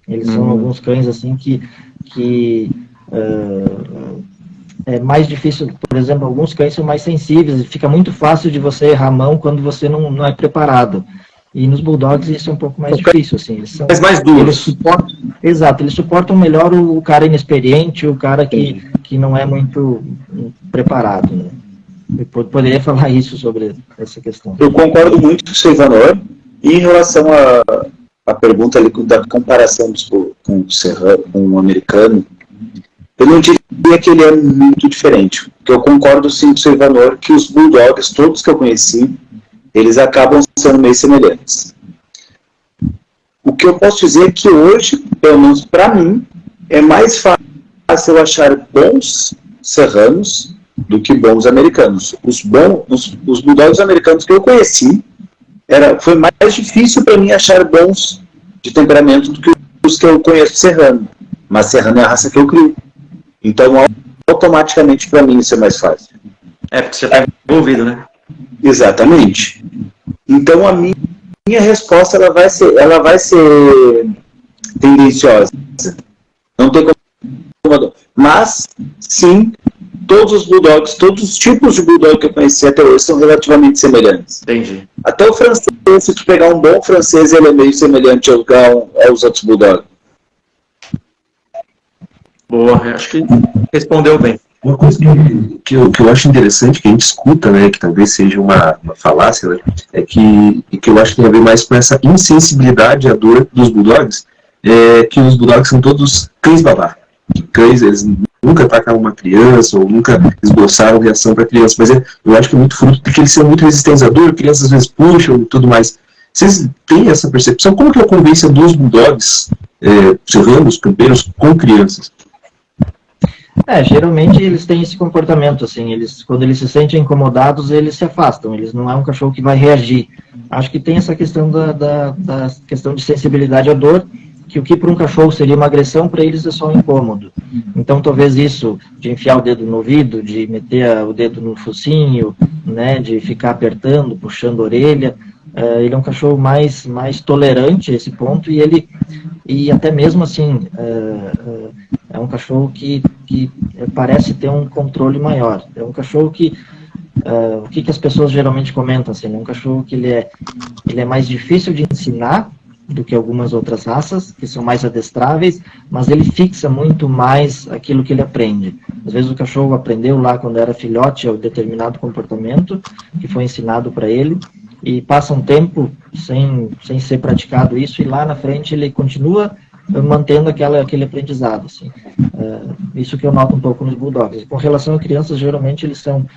Eles são alguns cães assim que é mais difícil, por exemplo, alguns cães são mais sensíveis, e fica muito fácil de você errar a mão quando você não é preparado. E nos Bulldogs isso é um pouco mais difícil, assim. Eles são mais duros. Eles suportam melhor o cara inexperiente, o cara que não é muito preparado, né? Eu poderia falar isso sobre essa questão. Eu concordo muito com o Silvanor. E em relação à pergunta ali da comparação com o serrano, com o americano, eu não diria que ele é muito diferente. Porque eu concordo sim com o Silvanor que os Bulldogs, todos que eu conheci, eles acabam sendo meio semelhantes. O que eu posso dizer é que hoje, pelo menos para mim, é mais fácil achar bons serranos do que bons americanos. Os Bulldogs americanos que eu conheci, foi mais difícil para mim achar bons de temperamento do que os que eu conheço serrano. Mas serrano é a raça que eu crio. Então, automaticamente, para mim, isso é mais fácil. Porque você está envolvido, né? Exatamente. Então, a minha resposta ela vai ser tendenciosa. Não tem como. Mas, sim, todos os bulldogs, todos os tipos de bulldog que eu conheci até hoje são relativamente semelhantes. Entendi. Até o francês, se tu pegar um bom francês, ele é meio semelhante aos outros bulldogs. Boa, acho que respondeu bem. Uma coisa que eu acho interessante, que a gente escuta, né, que talvez seja uma falácia, né, é que eu acho que tem a ver mais com essa insensibilidade à dor dos bulldogs, que os bulldogs são todos cães babá. Cães, eles nunca atacaram uma criança, ou nunca esboçaram reação para criança, mas eu acho que é muito fruto de que eles são muito resistentes à dor, crianças às vezes puxam e tudo mais. Vocês têm essa percepção? Como que é a convivência dos bulldogs, serranos, campeiros, com crianças? Geralmente eles têm esse comportamento, assim, quando eles se sentem incomodados, eles se afastam, eles não é um cachorro que vai reagir. Acho que tem essa questão da questão de sensibilidade à dor, que o que para um cachorro seria uma agressão, para eles é só um incômodo. Então, talvez isso, de enfiar o dedo no ouvido, de meter o dedo no focinho, né, de ficar apertando, puxando a orelha, ele é um cachorro mais tolerante a esse ponto, e até mesmo assim, é um cachorro que parece ter um controle maior. É um cachorro que, o que as pessoas geralmente comentam, assim, é um cachorro que ele é mais difícil de ensinar do que algumas outras raças, que são mais adestráveis, mas ele fixa muito mais aquilo que ele aprende. Às vezes o cachorro aprendeu lá quando era filhote um determinado comportamento que foi ensinado para ele, e passa um tempo sem ser praticado isso, e lá na frente ele continua mantendo aquele aprendizado. Assim. Isso que eu noto um pouco nos bulldogs. Com relação a crianças, geralmente eles são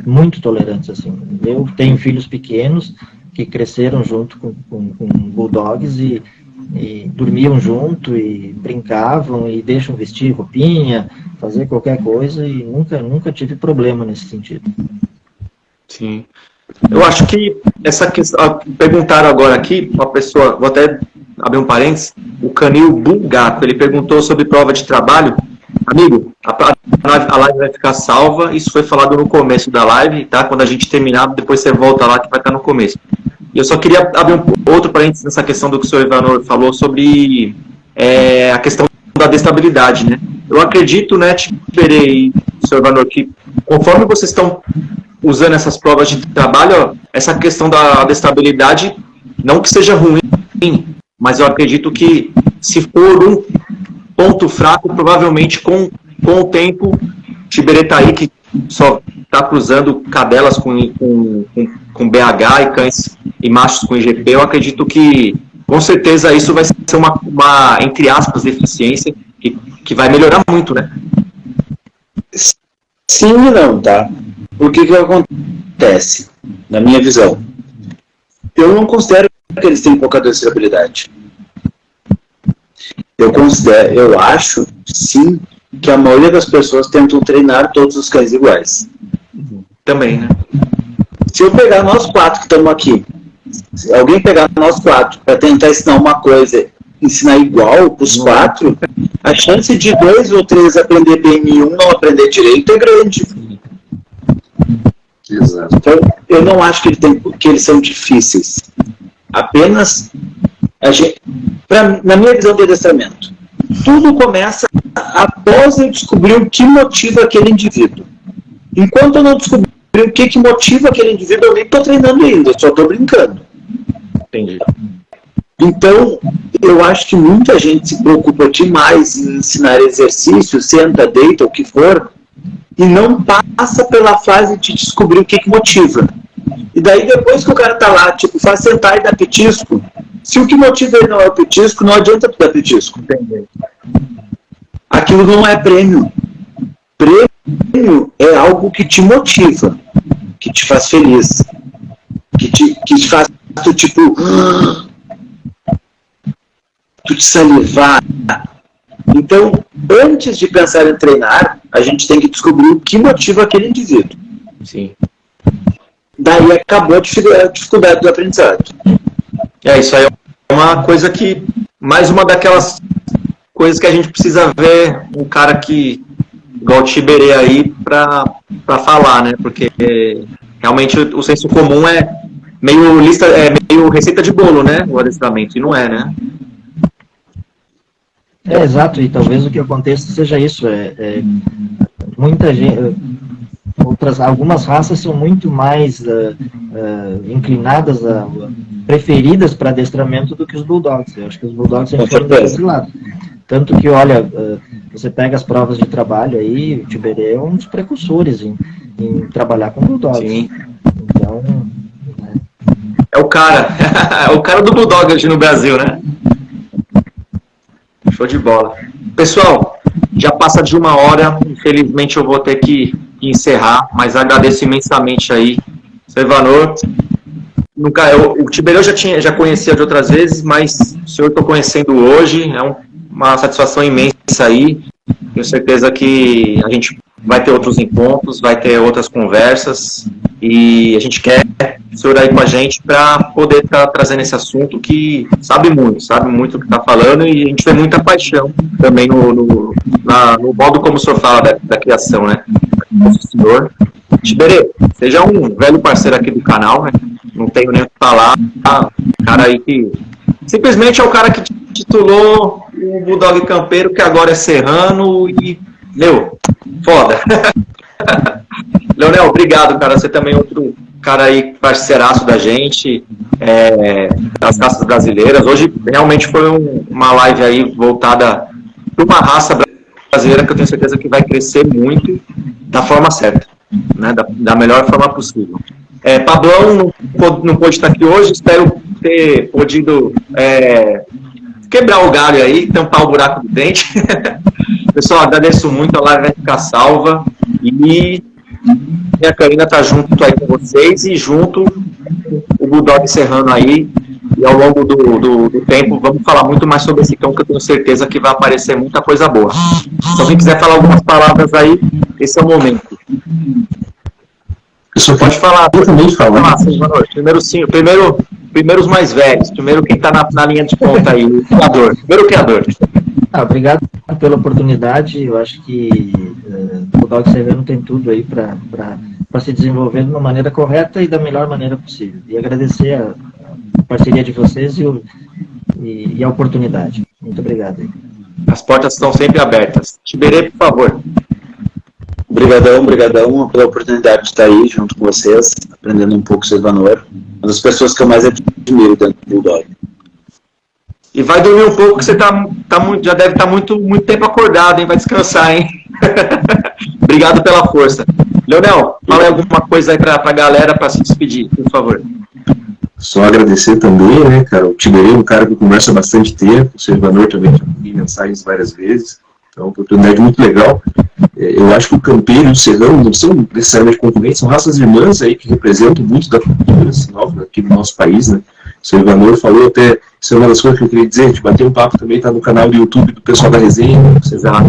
muito tolerantes. Assim. Eu tenho filhos pequenos que cresceram junto com bulldogs e dormiam junto e brincavam e deixam vestir roupinha, fazer qualquer coisa, e nunca tive problema nesse sentido. Sim. Eu acho que essa questão, perguntaram agora aqui, uma pessoa, vou até abrir um parênteses, o Canil Bulgaco, ele perguntou sobre prova de trabalho. Amigo, a live vai ficar salva, isso foi falado no começo da live, tá? Quando a gente terminar, depois você volta lá que vai estar no começo. E eu só queria abrir outro parênteses nessa questão do que o senhor Ivanor falou sobre a questão da adestabilidade, né? Eu acredito, né, Tiberê e senhor Ivanor, que conforme vocês estão usando essas provas de trabalho, essa questão da adestabilidade, não que seja ruim, mas eu acredito que se for um ponto fraco, provavelmente com o tempo, Tiberê tá aí que só está cruzando cadelas com BH e cães e machos com IGP, eu acredito que com certeza isso vai ser uma entre aspas, deficiência que vai melhorar muito, né? Sim e não, tá? O que acontece, na minha visão? Eu não considero que eles têm pouca adestabilidade. Eu acho, sim, que a maioria das pessoas tentam treinar todos os cães iguais. Também, né? Se eu pegar nós quatro que estamos aqui, se alguém pegar nós quatro para tentar ensinar uma coisa, ensinar igual para os quatro, a chance de 2 ou 3 aprender bem e um não aprender direito é grande. Exato. Então, eu não acho que eles são difíceis. Apenas, na minha visão de adestramento, tudo começa após eu descobrir o que motiva aquele indivíduo. Enquanto eu não descobrir o que motiva aquele indivíduo, eu nem estou treinando ainda, eu só estou brincando. Entendi. Então, eu acho que muita gente se preocupa demais em ensinar exercício, senta, deita, o que for, e não passa pela fase de descobrir o que motiva. E daí, depois que o cara tá lá, tipo, faz sentar e dar petisco, se o que motiva ele não é o petisco, não adianta tu dar petisco. Entendi. Aquilo não é prêmio. Prêmio é algo que te motiva, que te faz feliz, que te faz tu, tipo, tu te salivar. Então, antes de pensar em treinar, a gente tem que descobrir o que motiva aquele indivíduo. Sim. Daí acabou a dificuldade do aprendizado. Isso aí é uma coisa que mais uma daquelas coisas que a gente precisa ver um cara que, igual o Tiberê aí, para falar, né? Porque realmente o senso comum é meio receita de bolo, né? O adestramento, e não é, né? Exato, e talvez o que aconteça seja isso, muita gente, algumas raças são muito mais inclinadas, preferidas para adestramento do que os bulldogs. Eu acho que os bulldogs sempre foram desse lado. Tanto que, olha, você pega as provas de trabalho aí, o Tiberê é um dos precursores em trabalhar com bulldogs. Sim. Então... É o cara do bulldog hoje no Brasil, né? Show de bola. Pessoal, já passa de 1 hora, infelizmente eu vou ter que encerrar, mas agradeço imensamente aí, Servanor. O Tiberê eu já conhecia de outras vezes, mas o senhor estou conhecendo hoje, é uma satisfação imensa aí. Tenho certeza que a gente vai ter outros encontros, vai ter outras conversas, e a gente quer o senhor aí com a gente para poder estar trazendo esse assunto que sabe muito o que está falando, e a gente tem muita paixão também no modo como o senhor fala da criação, né? Nosso senhor. Tiberê, seja um velho parceiro aqui do canal, né? Não tenho nem o que falar. Cara aí que simplesmente é o cara que titulou o Bulldog Campeiro, que agora é serrano, e, foda. Leonel, obrigado, cara. Você também é outro cara aí, parceiraço da gente, das raças brasileiras. Hoje realmente foi uma live aí voltada para uma raça brasileira que eu tenho certeza que vai crescer muito da forma certa, né? Da melhor forma possível. Pablão não pôde estar aqui hoje, espero ter podido quebrar o galho aí, tampar o buraco do dente. Pessoal, agradeço muito, a live vai ficar salva, e a Karina tá junto aí com vocês, e junto o Bulldog Serrano aí, e ao longo do tempo vamos falar muito mais sobre esse cão, que eu tenho certeza que vai aparecer muita coisa boa. Se alguém quiser falar algumas palavras aí, esse é o momento. Pode falar. Eu também falar. Primeiro os mais velhos, primeiro quem está na linha de ponta aí, o criador. Primeiro o criador. Obrigado pela oportunidade. Eu acho que o Bulldog Serrano tem tudo aí para se desenvolver de uma maneira correta e da melhor maneira possível. E agradecer a parceria de vocês e a oportunidade. Muito obrigado aí. As portas estão sempre abertas. Tiberê, por favor. Obrigadão pela oportunidade de estar aí junto com vocês, aprendendo um pouco sobre o Servanor, uma das pessoas que eu mais admiro dentro do Bulldog. E vai dormir um pouco, que você já deve estar muito tempo acordado, hein? Vai descansar, hein? Obrigado pela força. Leonel, fala alguma coisa aí para a galera para se despedir, por favor. Só agradecer também, né, cara? O Tiberê é um cara que conversa há bastante tempo, o Servanor também já vi mensagens várias vezes, então é uma oportunidade muito legal. Eu acho que o campeiro e o serrano não são necessariamente concorrentes, são raças irmãs aí que representam muito da cultura nova aqui no nosso país, né? O Servanor falou até, isso é uma das coisas que eu queria dizer, a gente bateu um papo também, está no canal do YouTube do pessoal da resenha, o Cesar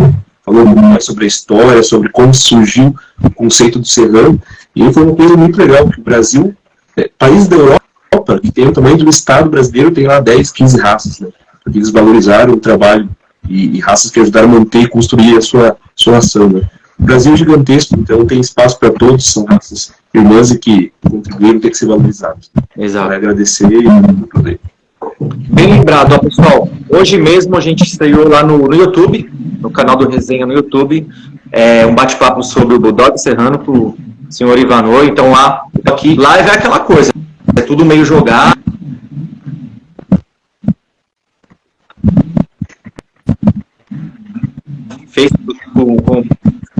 falou muito mais sobre a história, sobre como surgiu o conceito do serrano, e foi uma coisa muito legal, que o Brasil, país da Europa, que tem o tamanho do Estado brasileiro, tem lá 10, 15 raças, né? Porque eles valorizaram o trabalho e raças que ajudaram a manter e construir a sua ação, né? O Brasil é gigantesco, então tem espaço para todos, são raças irmãs e que contribuíram, tem que ser valorizados. Exato. Quero agradecer e poder. Bem lembrado, ó, pessoal. Hoje mesmo a gente estreou lá no YouTube, no canal do Resenha no YouTube, um bate-papo sobre o Bulldog Serrano com o senhor Ivanor. Então lá, aqui, live é aquela coisa, é tudo meio jogado. Facebook com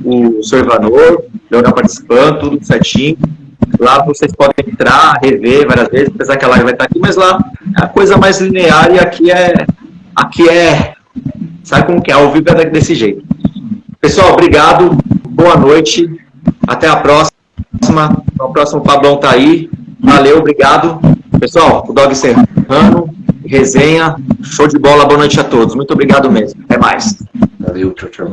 o Servanor, Leonel participando, tudo certinho. Lá vocês podem entrar, rever várias vezes, apesar que a live vai estar aqui, mas lá é a coisa mais linear, e aqui é sabe como que é? Ao vivo é desse jeito. Pessoal, obrigado, boa noite, até a próxima. O próximo Pablão tá aí, valeu, obrigado. Pessoal, o Dog Serrano, resenha, show de bola, boa noite a todos, muito obrigado mesmo, até mais. Valeu, tchau, tchau.